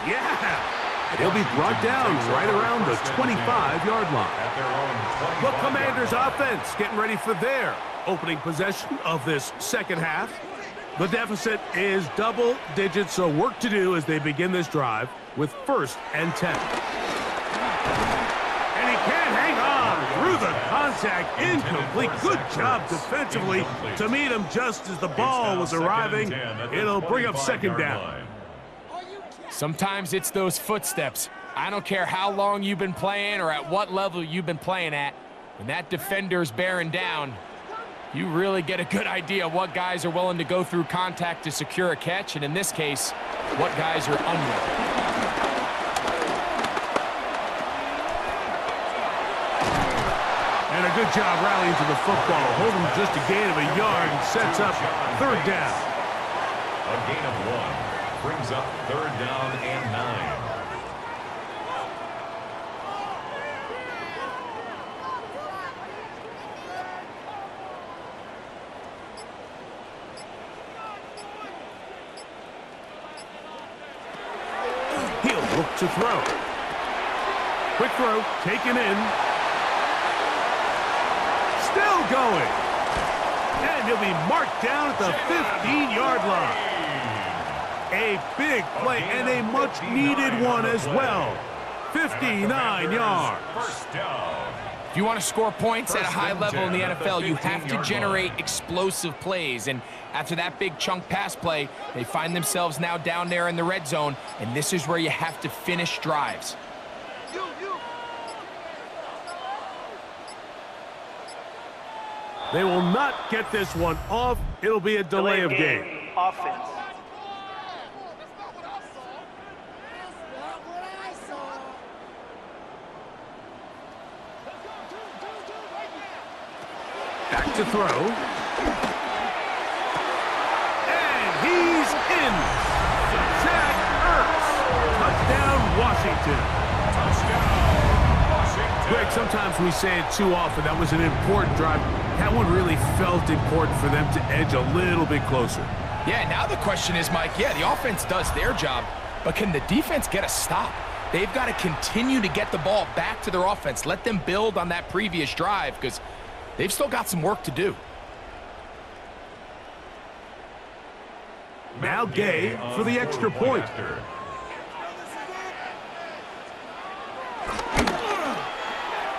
Yeah! He'll be brought down right around the 25-yard line. The Commanders' offense getting ready for their opening possession of this second half. The deficit is double digits, so work to do as they begin this drive with 1st and 10. And he can't hang on through the contact. Incomplete. Good job defensively to meet him just as the ball was arriving. It'll bring up second down. Sometimes it's those footsteps. I don't care how long you've been playing or at what level you've been playing at. When that defender's bearing down, you really get a good idea what guys are willing to go through contact to secure a catch, and in this case, what guys are unwilling. And a good job rallying to the football. Holding just a gain of a yard and sets up third down. A gain of 1 brings up 3rd down and 9. Look to throw. Quick throw, taken in. Still going. And he'll be marked down at the 15-yard line. A big play and a much-needed one as well. 59 yards. First down. If you want to score points at a high level in the NFL, you have to generate explosive plays. And after that big chunk pass play, they find themselves now down there in the red zone, and this is where you have to finish drives. They will not get this one off. It'll be a delay of game. Offense. Back to throw. And he's in. Zach Ertz. Touchdown, Washington. Touchdown, Washington. Greg, sometimes we say it too often. That was an important drive. That one really felt important for them to edge a little bit closer. Yeah, now the question is, Mike, yeah, the offense does their job, but can the defense get a stop? They've got to continue to get the ball back to their offense. Let them build on that previous drive because they've still got some work to do. Now Gay for the extra point.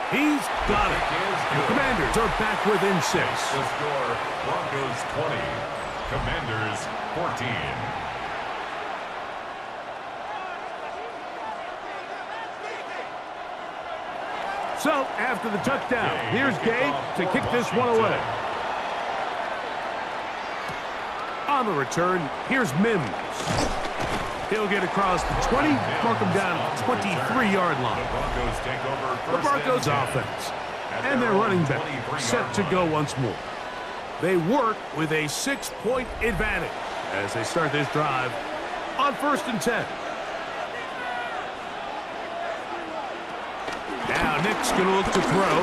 He's got it. The Commanders are back within 6. The score, Broncos 20, Commanders 14. So, after the touchdown, here's Gay to kick this one away. On the return, here's Mims. He'll get across the 20, mark him down at the 23-yard line. The Broncos offense and their running back set to go once more. They work with a 6-point advantage as they start this drive on 1st and 10. Now Nick's going to look to throw.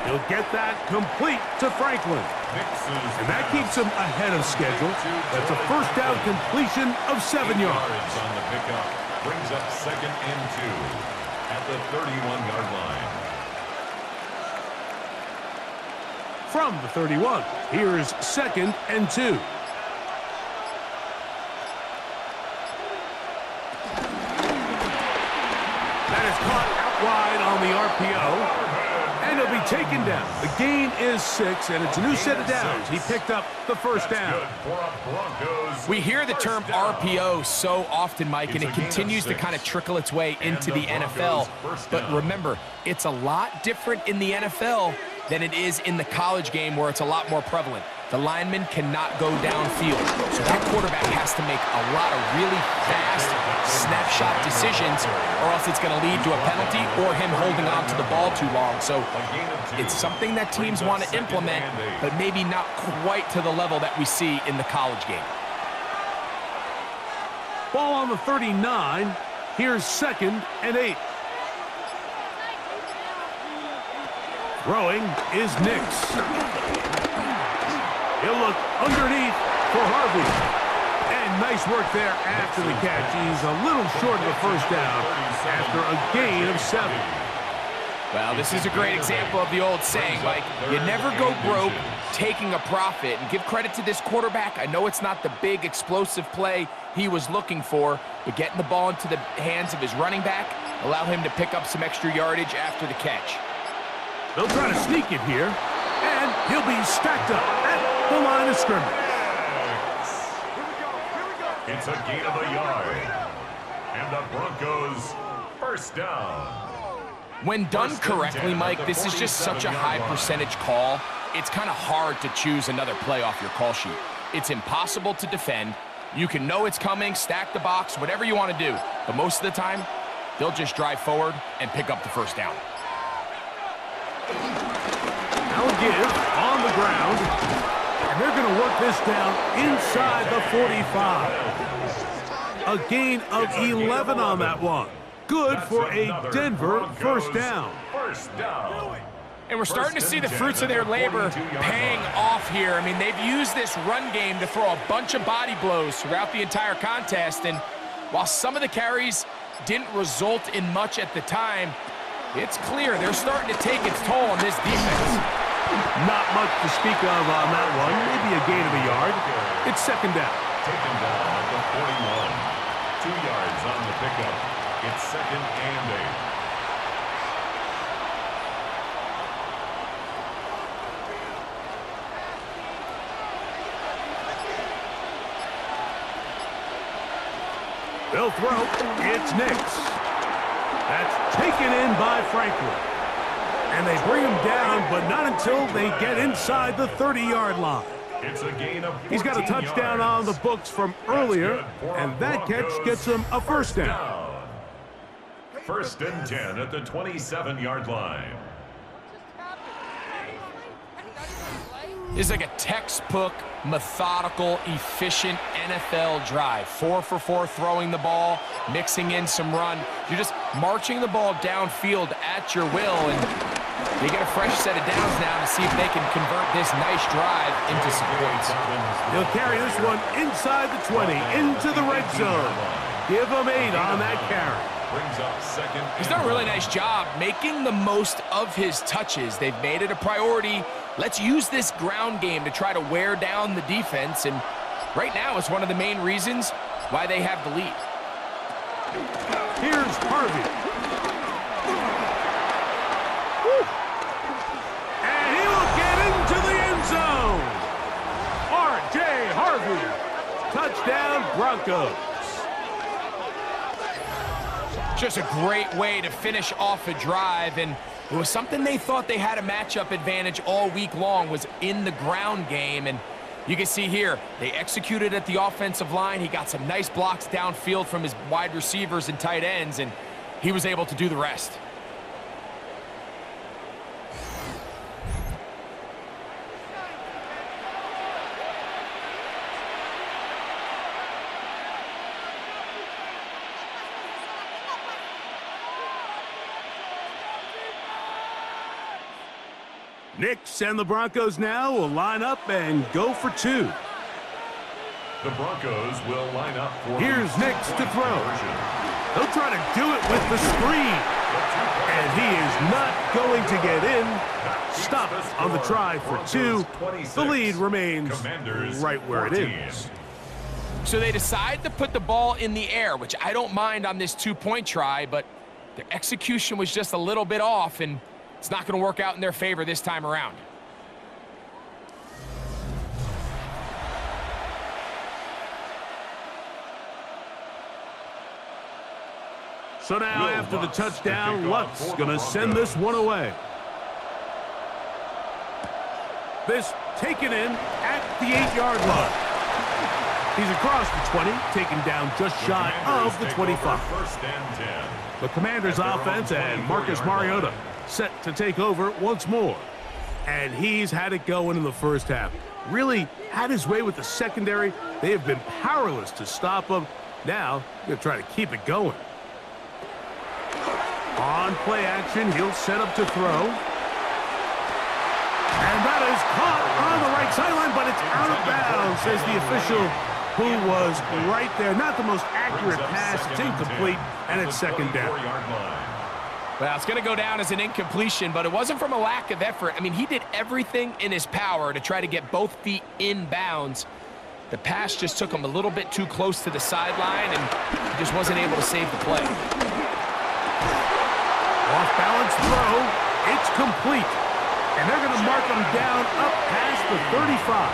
He'll get that complete to Franklin. And that keeps him ahead of schedule. That's a first down completion of 7 yards. On the pickup brings up 2nd and 2 at the 31-yard line. From the 31, here's 2nd and 2. That is caught out wide on the RPO. And he'll be taken down. The gain is 6, and it's a new set of downs. He picked up the first down. We hear the term RPO so often, Mike, and it continues to kind of trickle its way into the NFL. But remember, it's a lot different in the NFL than it is in the college game where it's a lot more prevalent. The lineman cannot go downfield, so that quarterback has to make a lot of really fast snapshot decisions, or else it's going to lead to a penalty or him holding on to the ball too long. So it's something that teams want to implement, but maybe not quite to the level that we see in the college game. Ball on the 39. Here's 2nd and 8. Throwing is Nix. He'll look underneath for Harvey. And nice work there after the catch. He's a little short of a first down after a gain of 7. Well, this is a great example of the old saying, Mike. You never go broke taking a profit. And give credit to this quarterback. I know it's not the big explosive play he was looking for, but getting the ball into the hands of his running back allow him to pick up some extra yardage after the catch. They'll try to sneak it here, and he'll be stacked up at the line of scrimmage. It's a gain of a yard, and the Broncos first down. When done correctly, Mike, this is just such a high percentage call. It's kind of hard to choose another play off your call sheet. It's impossible to defend. You can know it's coming, stack the box, whatever you want to do. But most of the time, they'll just drive forward and pick up the first down. Now a give on the ground, and they're going to work this down inside the 45. A gain of 11 on that one. Good for a Denver first down. And we're starting to see the fruits of their labor paying off here. I mean, they've used this run game to throw a bunch of body blows throughout the entire contest. And while some of the carries didn't result in much at the time, it's clear they're starting to take its toll on this defense. Not much to speak of on that one. Maybe a gain of a yard. It's 2nd down. Taken down at the 41. 2 yards on the pickup. It's 2nd and 8. They'll throw. It's Nix. That's taken in by Franklin. And they bring him down, but not until they get inside the 30-yard line. It's a gain of 14 He's got a touchdown yards. on the books from earlier, and that catch gets him a first down. 1st and 10 at the 27-yard line. This is like a textbook, methodical, efficient NFL drive. 4 for 4 throwing the ball, mixing in some run. You're just marching the ball downfield at your will, and they get a fresh set of downs now to see if they can convert this nice drive into some points. He'll carry this one inside the 20, into the red zone. Give him 8 on that carry. Brings up 2nd. He's done a really nice job making the most of his touches. They've made it a priority. Let's use this ground game to try to wear down the defense, and right now it's one of the main reasons why they have the lead. Here's Harvey. Woo. And he will get into the end zone. R.J. Harvey. Touchdown, Broncos. Just a great way to finish off a drive, and it was something they thought they had a matchup advantage all week long, was in the ground game. And you can see here, they executed at the offensive line. He got some nice blocks downfield from his wide receivers and tight ends, and he was able to do the rest. Nix and the Broncos now will line up and go for 2. The Broncos will line up for Here's Nix to throw. He'll try to do it with the screen. And he is not going to get in. Stop on the try for 2. The lead remains right where it is. So they decide to put the ball in the air, which I don't mind on this 2-point try, but their execution was just a little bit off, and it's not going to work out in their favor this time around. So now after the touchdown, Luck's going to send this one away. This taken in at the 8-yard line. He's across the 20, taken down just shy of the 25. 1st and 10. The Commanders' offense and Marcus Mariota set to take over once more. And he's had it going in the first half. Really had his way with the secondary. They have been powerless to stop him. Now, they're trying to keep it going. On play action, he'll set up to throw. And that is caught on the right sideline, but it's out of bounds, says the official, who was right there. Not the most accurate pass. It's incomplete, and it's 2nd down. Well, it's going to go down as an incompletion, but it wasn't from a lack of effort. I mean, he did everything in his power to try to get both feet in bounds. The pass just took him a little bit too close to the sideline, and he just wasn't able to save the play. Off-balance throw. It's complete. And they're going to mark him down up past the 35.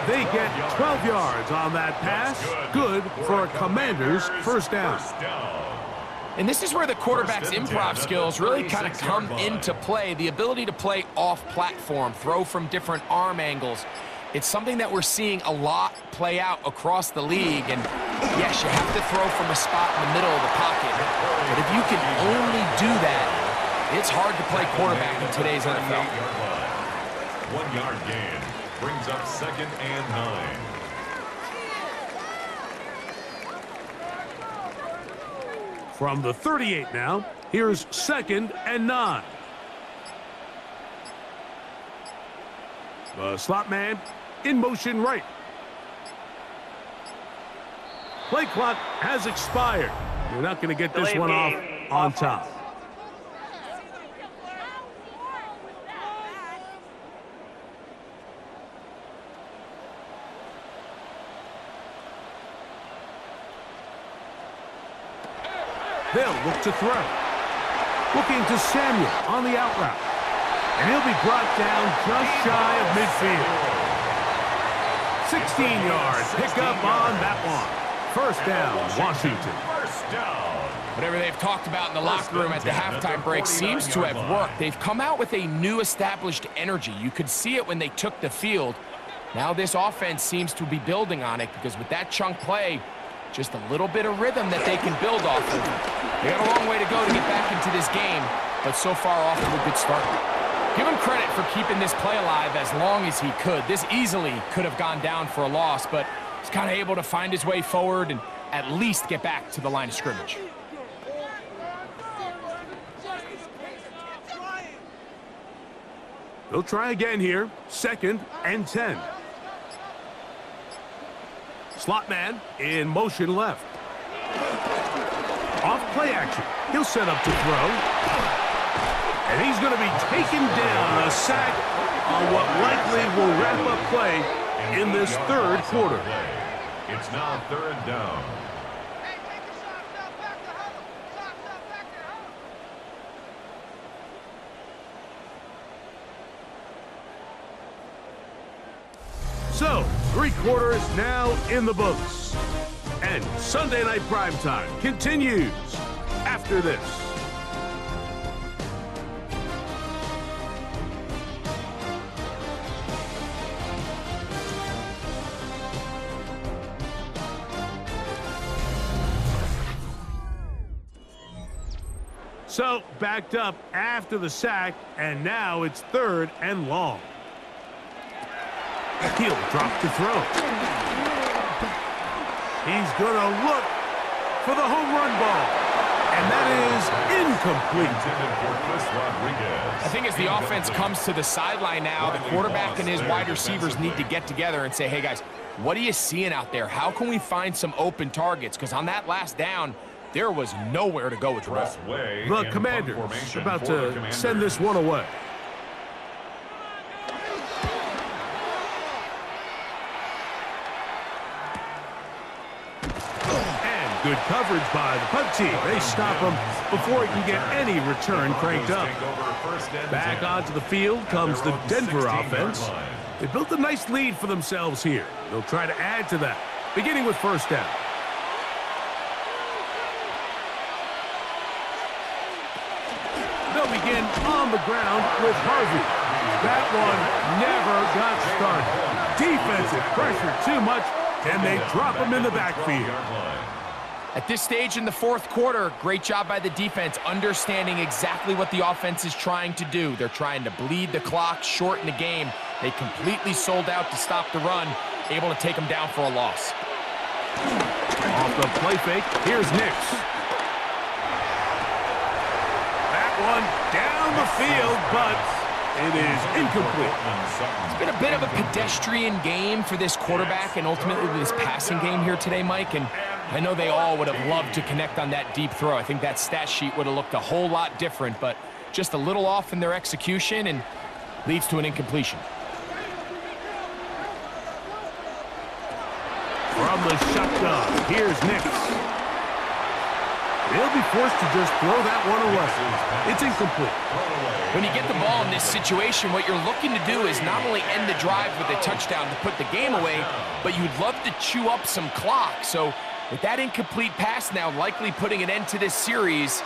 They get 12 yards on that pass. Good for a Commander's first down. And this is where the quarterback's improv skills really kind of come into play. The ability to play off-platform, throw from different arm angles. It's something that we're seeing a lot play out across the league. And yes, you have to throw from a spot in the middle of the pocket. But if you can only do that, it's hard to play quarterback in today's NFL. 1 yard gain brings up 2nd and 9. From the 38 now, here's 2nd and 9. The slot man in motion right. Play clock has expired. You're not going to get this one off on top. They'll look to throw. Looking to Samuel on the out route. And he'll be brought down just shy of midfield. 16-yard pickup on that one. First down, Washington. First down. Whatever they've talked about in the locker room at the halftime break seems to have worked. They've come out with a new established energy. You could see it when they took the field. Now this offense seems to be building on it because with that chunk play, just a little bit of rhythm that they can build off of. They got a long way to go to get back into this game, but so far off to a good start. Give him credit for keeping this play alive as long as he could. This easily could have gone down for a loss, but he's kind of able to find his way forward and at least get back to the line of scrimmage. They'll try again here. 2nd and 10. Slot man in motion left. Off play action. He'll set up to throw. And he's going to be taken down. A sack on what likely will wrap up play in this third quarter. It's now 3rd down. So, 3 quarters now in the books. And Sunday Night Primetime continues after this. So, backed up after the sack, and now it's 3rd and long. He'll drop to throw. He's going to look for the home run ball. And that is incomplete. I think as the offense comes to the sideline now, the quarterback and his wide receivers need to get together and say, hey, guys, what are you seeing out there? How can we find some open targets? Because on that last down, there was nowhere to go with the ball. The Commanders about to send this one away. Good coverage by the punt team. They stop him before he can get any return cranked up. Back onto the field comes the Denver offense. They built a nice lead for themselves here. They'll try to add to that, beginning with first down. They'll begin on the ground with Harvey. That one never got started. Defensive pressure too much, and they drop him in the backfield. At this stage in the 4th quarter, great job by the defense, understanding exactly what the offense is trying to do. They're trying to bleed the clock, shorten the game. They completely sold out to stop the run, able to take them down for a loss. Off the play fake, here's Nix. That one down the field, but it is incomplete. It's been a bit of a pedestrian game for this quarterback and ultimately this passing game here today, Mike. And I know they all would have loved to connect on that deep throw. I think that stat sheet would have looked a whole lot different, but just a little off in their execution and leads to an incompletion. From the shotgun, here's Nix. They'll be forced to just throw that one away. It's incomplete. When you get the ball in this situation, what you're looking to do is not only end the drive with a touchdown to put the game away, but you'd love to chew up some clock. So with that incomplete pass now likely putting an end to this series,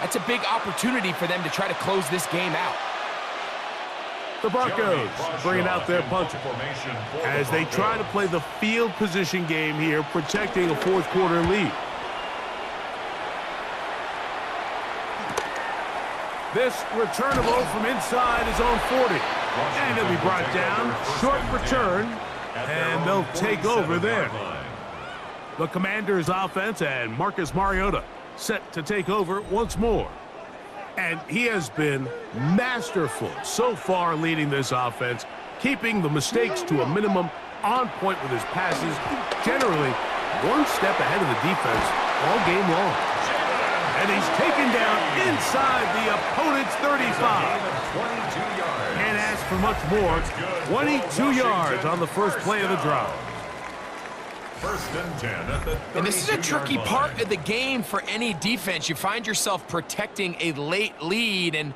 that's a big opportunity for them to try to close this game out. The Broncos bringing out their punter as they try to play the field position game here, protecting a 4th quarter lead. This returnable from inside his own 40. And he'll be brought down. Short return. And they'll take over there. The Commanders' offense and Marcus Mariota set to take over once more. And he has been masterful so far leading this offense, keeping the mistakes to a minimum, on point with his passes, generally one step ahead of the defense all game long. And he's taken down inside the opponent's 35. Can't ask for much more. 22 yards on the first play of the drive. First and 10 at the 32-yard line. And this is a tricky part of the game for any defense. You find yourself protecting a late lead, and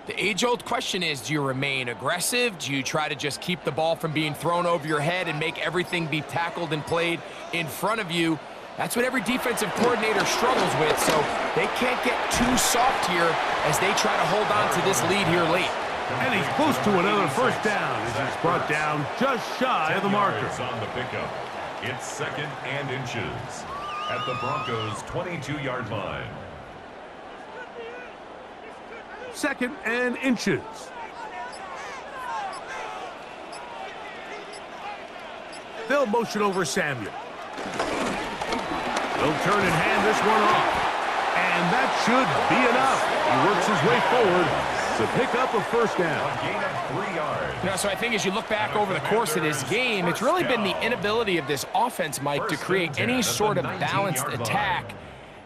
the age-old question is, do you remain aggressive? Do you try to just keep the ball from being thrown over your head and make everything be tackled and played in front of you? That's what every defensive coordinator struggles with, so they can't get too soft here as they try to hold on to this lead here late. And he's close to another first down as he's brought down just shy of the marker. On the pickup. It's second and inches at the Broncos' 22-yard line. Second and inches. They'll motion over Samuel. They'll turn and hand this one off. And that should be enough. He works his way forward to pick up a first down. A gain of 3 yards. You know, so I think as you look back over the course of this game, it's really been the inability of this offense, Mike, to create any sort of balanced attack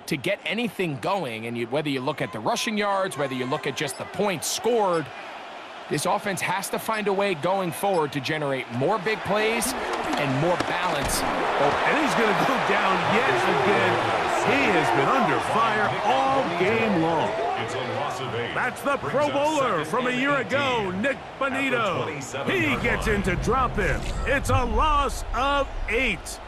to get anything going. And whether you look at the rushing yards, whether you look at just the points scored, this offense has to find a way going forward to generate more big plays and more balance. And he's going to go down yet again. He has been under fire all game long. It's a loss of 8. That's the Pro Bowler from a year ago, Nick Bonito. He gets in to drop him. It's a loss of 8.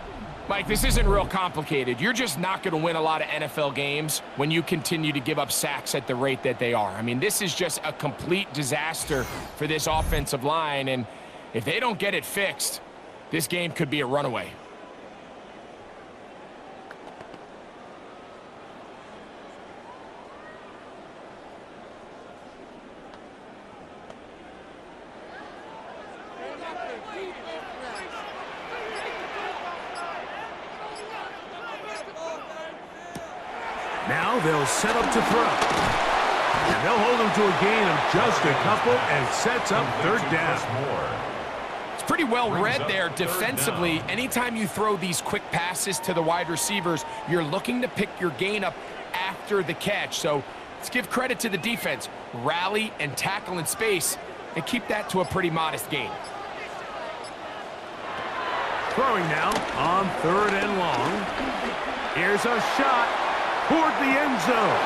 Mike, this isn't real complicated. You're just not going to win a lot of NFL games when you continue to give up sacks at the rate that they are. I mean, this is just a complete disaster for this offensive line, and if they don't get it fixed, this game could be a runaway. Now they'll set up to throw. And they'll hold him to a gain of just a couple and sets up third down. It's pretty well read there defensively. Anytime you throw these quick passes to the wide receivers, you're looking to pick your gain up after the catch. So let's give credit to the defense. Rally and tackle in space and keep that to a pretty modest gain. Throwing now on third and long. Here's a shot toward the end zone.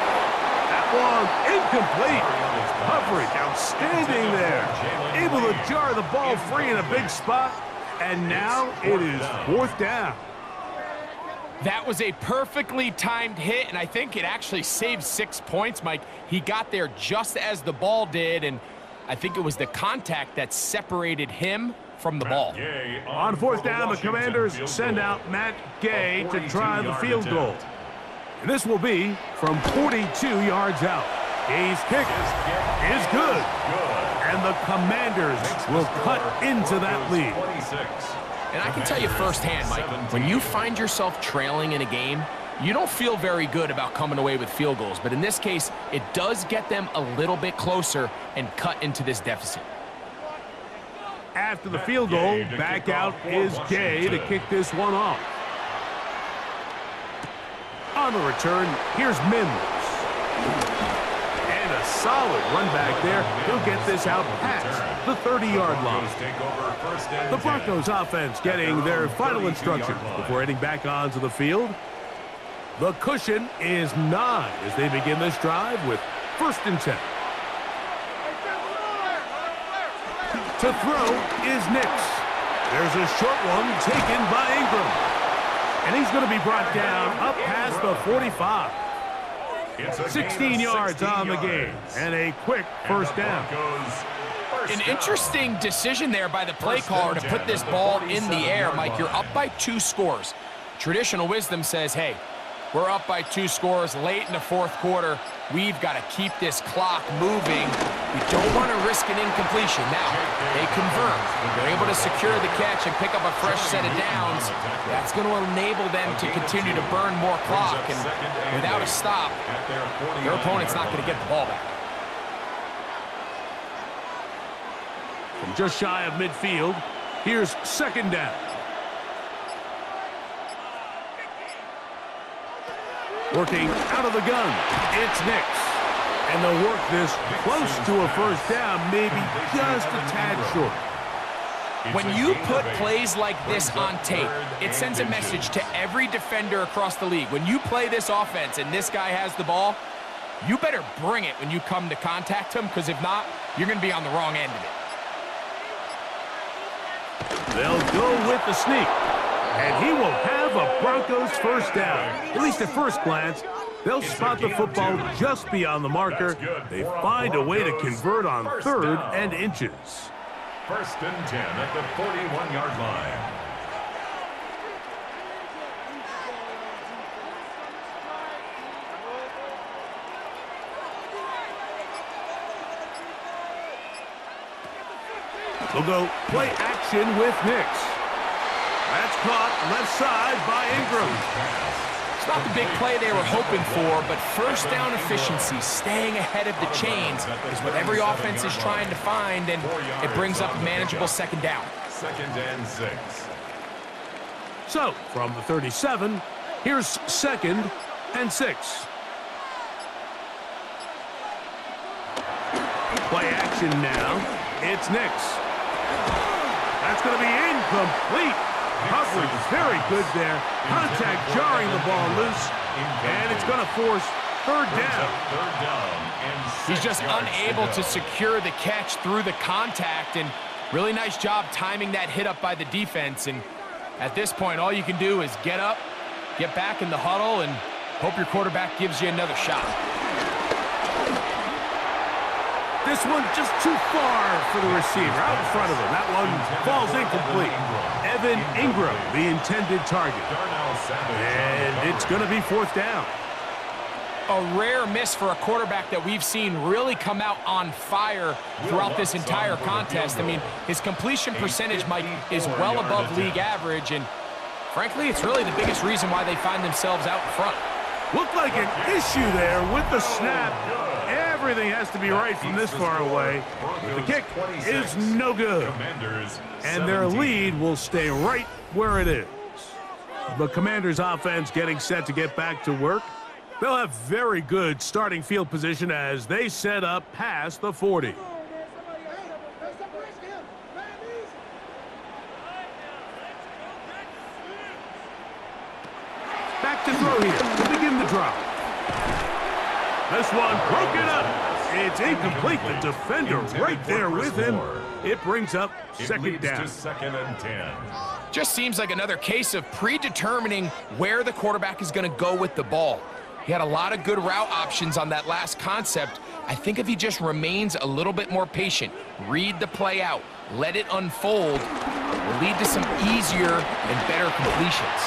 That one incomplete. Coverage outstanding there. Able to jar the ball free in a big spot. And now it is fourth down. That was a perfectly timed hit, and I think it actually saved 6 points, Mike. He got there just as the ball did, and I think it was the contact that separated him from the ball. On fourth down, the Commanders send out Matt Gay to try the field goal. And this will be from 42 yards out. Gay's kick is good. And the Commanders will cut into that lead. And I can tell you firsthand, Mike, when you find yourself trailing in a game, you don't feel very good about coming away with field goals. But in this case, it does get them a little bit closer and cut into this deficit. After the field goal, back out is Gay to kick this one off. On the return, here's Mims. And a solid run back there. He'll get this out past the 30-yard line. The Broncos offense getting their final instructions before heading back onto the field. The cushion is 9 as they begin this drive with first and 10. To throw is Nix. There's a short one taken by Ingram. And he's going to be brought down up past the 45. 16 yards on the game. And a quick first down. An interesting decision there by the play caller to put this ball in the air. Mike, you're up by 2 scores. Traditional wisdom says, hey, we're up by 2 scores late in the fourth quarter. We've got to keep this clock moving. We don't want to risk an incompletion. Now, they convert. They're able to secure the catch and pick up a fresh set of downs. That's going to enable them to continue to burn more clock. And without a stop, their opponent's not going to get the ball back. From just shy of midfield, here's second down. Working out of the gun, it's Nix. And they'll work this close to a first down, maybe just a tad short. When you put plays like this on tape, it sends a message to every defender across the league. When you play this offense and this guy has the ball, you better bring it when you come to contact him, because if not, you're going to be on the wrong end of it. They'll go with the sneak, and he will have a Broncos first down. At least at first glance, they'll spot the football just beyond the marker. They find a way to convert on 3rd and inches. 1st and 10 at the 41-yard line. They'll go play action with Nix. That's caught left side by Ingram. It's not the big play they were hoping for, but first down efficiency, staying ahead of the chains, is what every offense is trying to find, and it brings up a manageable 2nd down. 2nd and 6. So, from the 37, here's 2nd and 6. Play action now. It's Nix. That's going to be incomplete. Coverage is very good there. Contact jarring the ball loose, and it's going to force 3rd down. He's just unable to secure the catch through the contact, and really nice job timing that hit up by the defense. And at this point, all you can do is get up, get back in the huddle, and hope your quarterback gives you another shot. This one just too far for the receiver, out in front of him. That one falls incomplete. Evan Ingram, the intended target. And it's going to be 4th down. A rare miss for a quarterback that we've seen really come out on fire throughout this entire contest. I mean, his completion percentage, Mike, is well above league average, and frankly, it's really the biggest reason why they find themselves out in front. Looked like an issue there with the snap. Everything has to be right from this far away. The kick is no good. And their lead will stay right where it is. The Commanders' offense getting set to get back to work. They'll have very good starting field position as they set up past the 40. Back to throw here to begin the drive. This one broken up. It's incomplete. The defender right there with him. It brings up 2nd down. 2nd and 10. Just seems like another case of predetermining where the quarterback is going to go with the ball. He had a lot of good route options on that last concept. I think if he just remains a little bit more patient, read the play out, let it unfold, it will lead to some easier and better completions.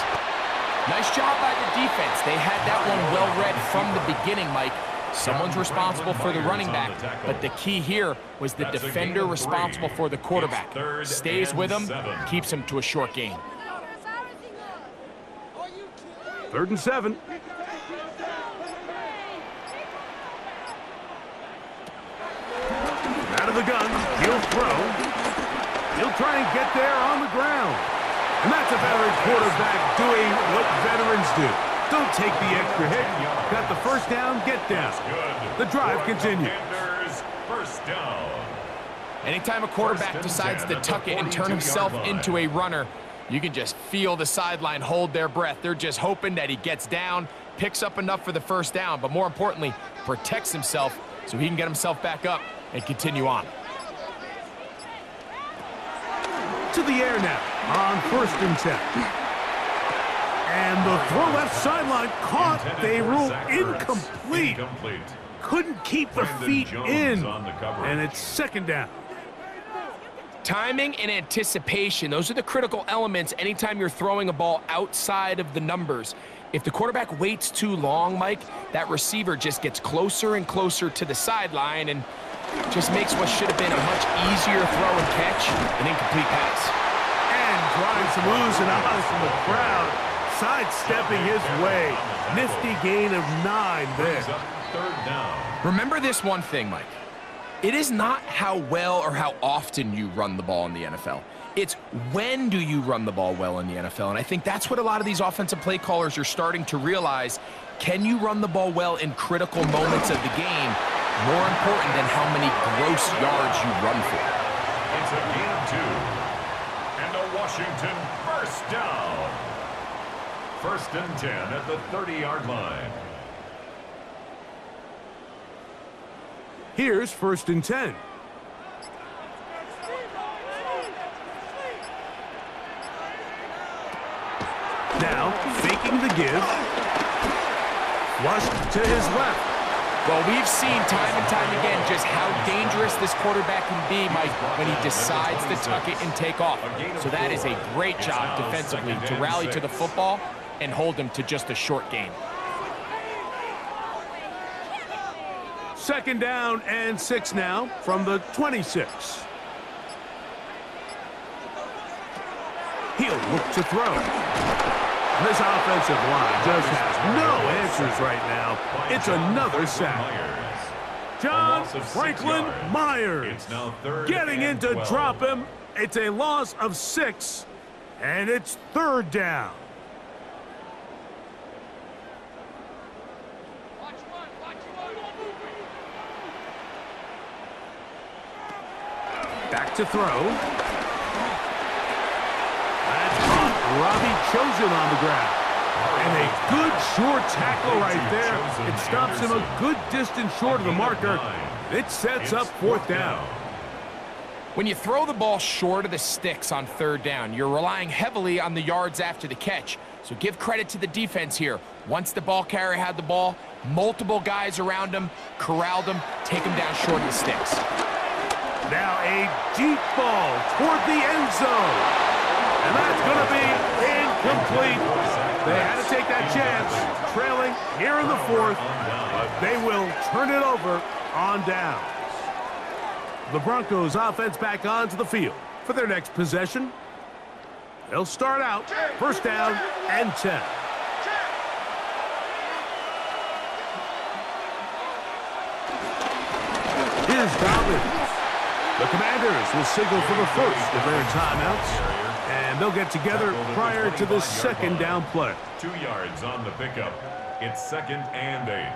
Nice job by the defense. They had that one well read from the beginning, Mike. Someone's responsible for the running back, but the key here was the defender responsible for the quarterback. Stays with him, keeps him to a short gain. 3rd and 7. Out of the gun, he'll throw. He'll try and get there on the ground. And that's a veteran quarterback doing what veterans do. Don't take the extra hit. Got the first down, get down. The drive continues. First down. Anytime a quarterback decides to tuck it and turn himself into a runner, you can just feel the sideline hold their breath. They're just hoping that he gets down, picks up enough for the first down, but more importantly, protects himself so he can get himself back up and continue on. To the air now on 1st and 10. And the throw left sideline caught. They rule incomplete. Couldn't keep the feet in. And it's 2nd down. Timing and anticipation, those are the critical elements anytime you're throwing a ball outside of the numbers. If the quarterback waits too long, Mike, that receiver just gets closer and closer to the sideline and just makes what should have been a much easier throw and catch an incomplete pass. And drawing some oohs and ahs from the crowd. Sidestepping his way. Nifty gain of 9 there. 3rd down. Remember this one thing, Mike. It is not how well or how often you run the ball in the NFL. It's when do you run the ball well in the NFL. And I think that's what a lot of these offensive play callers are starting to realize. Can you run the ball well in critical moments of the game? More important than how many gross yards you run for. It's a gain of 2. And a Washington first down. 1st and 10 at the 30-yard line. Here's 1st and 10. Now, faking the give. Flushed to his left. Well, we've seen time and time again just how dangerous this quarterback can be, Mike, when he decides to tuck it and take off. So that is a great job defensively to rally to the football and hold him to just a short gain. 2nd down and 6 now from the 26. He'll look to throw. This offensive line just has no answers right now. It's another sack. John Franklin Myers getting in to drop him. It's a loss of 6, and it's 3rd down. Back to throw. Robbie Chosen on the ground. And a good short tackle right there. It stops him a good distance short of the marker. It sets up 4th down. When you throw the ball short of the sticks on 3rd down, you're relying heavily on the yards after the catch. So give credit to the defense here. Once the ball carrier had the ball, multiple guys around him, corralled him, take him down short of the sticks. Now a deep ball toward the end zone. And that's going to be incomplete. They had to take that chance, trailing here in the 4th, but they will turn it over on downs. The Broncos offense back onto the field for their next possession. They'll start out 1st down and 10. Here's Dobbins. The Commanders will signal for the first of their timeouts. And they'll get together prior to the 2nd down play. 2 yards on the pickup. It's 2nd and 8.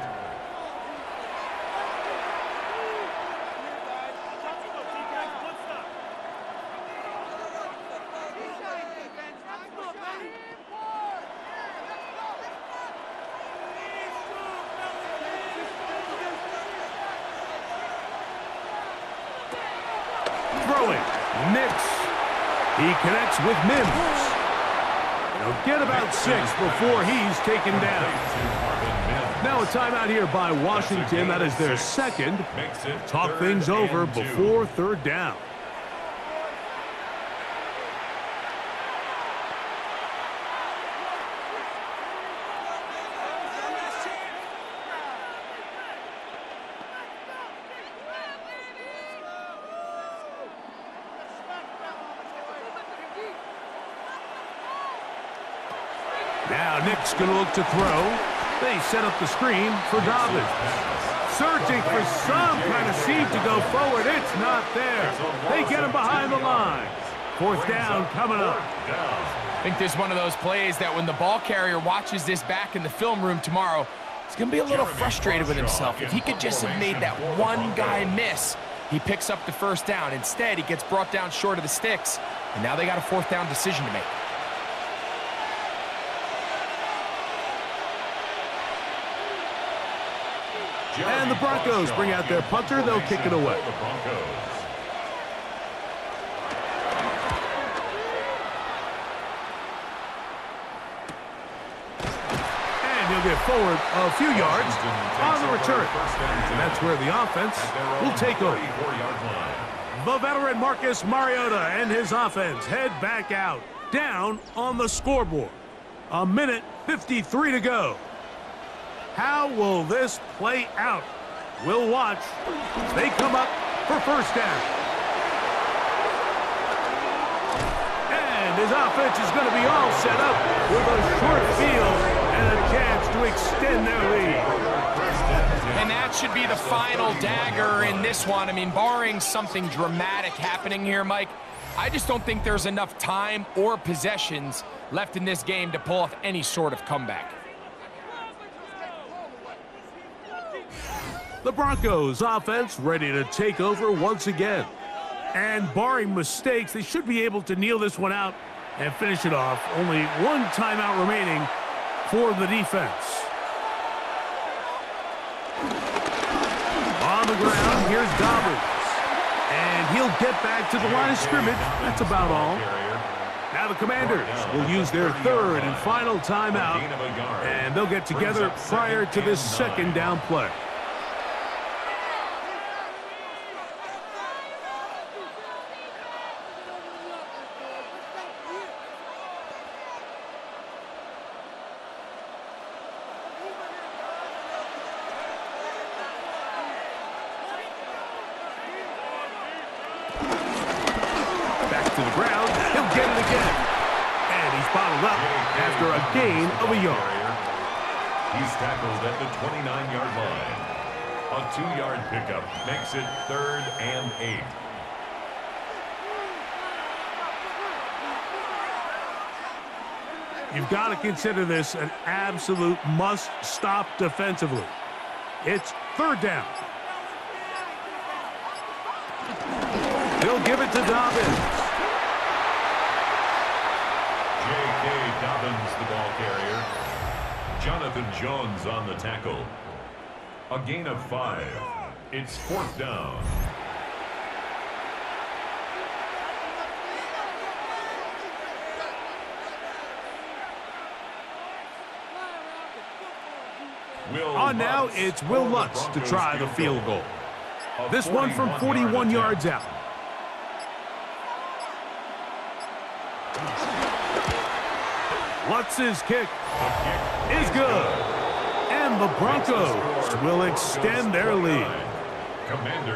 Throwing. Nix. He connects with Mims. He'll get about 6 before he's taken down. Now a timeout here by Washington. That is their 2nd. Talk things over before 3rd down. Now Nick's going to look to throw. They set up the screen for Dobbins. Searching for some kind of seam to go forward. It's not there. They get him behind the line. 4th down coming up. I think this is one of those plays that when the ball carrier watches this back in the film room tomorrow, he's going to be a little frustrated with himself. If he could just have made that one guy miss, he picks up the 1st down. Instead, he gets brought down short of the sticks, and now they got a 4th down decision to make. And the Broncos bring out their punter. They'll kick it away. And he'll get forward a few yards on the return. And that's where the offense will take over. The veteran Marcus Mariota and his offense head back out, down on the scoreboard. 1:53 to go. How will this play out? We'll watch as they come up for 1st down. And his offense is going to be all set up with a short field and a chance to extend their lead. And that should be the final dagger in this one. I mean, barring something dramatic happening here, Mike, I just don't think there's enough time or possessions left in this game to pull off any sort of comeback. The Broncos offense ready to take over once again. And barring mistakes, they should be able to kneel this one out and finish it off. Only one timeout remaining for the defense. On the ground, here's Dobbins. And he'll get back to the line of scrimmage. That's about all. Now the Commanders will use their third and final timeout, and they'll get together prior to this second down play. To the ground, he'll get it again. And he's bottled up after a gain of a yard. He's tackled at the 29-yard line. A 2-yard pickup makes it 3rd and 8. You've got to consider this an absolute must-stop defensively. It's 3rd down. He'll give it to Dobbins. J.K. Dobbins, the ball carrier. Jonathan Jones on the tackle. A gain of 5. It's 4th down. On now, it's Will Lutz to try the field goal. This one from 41 yards out. Lutz's kick is good. And the Broncos will extend their lead.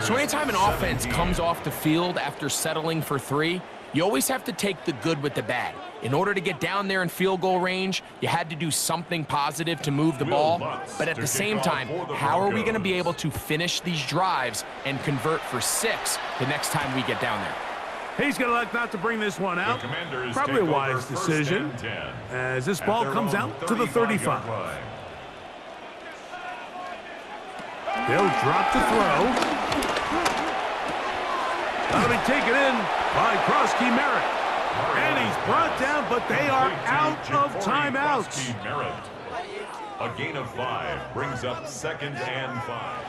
So anytime an offense comes off the field after settling for 3, you always have to take the good with the bad. In order to get down there in field goal range, you had to do something positive to move the ball. But at the same time, how are we going to be able to finish these drives and convert for 6 the next time we get down there? He's going to elect not to bring this one out. Probably a wise decision as this ball comes out to the 35. They'll drop the throw. That'll be taken in by Krosky Merritt. And he's brought down, but they are out of timeouts. A gain of 5 brings up 2nd and 5.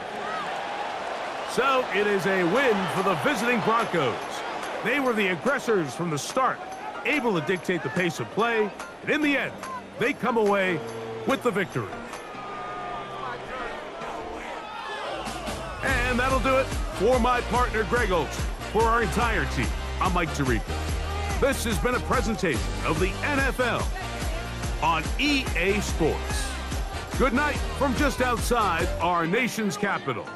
So it is a win for the visiting Broncos. They were the aggressors from the start, able to dictate the pace of play, and in the end, they come away with the victory. And that'll do it for my partner, Greg Olson. For our entire team, I'm Mike Tirico. This has been a presentation of the NFL on EA Sports. Good night from just outside our nation's capital.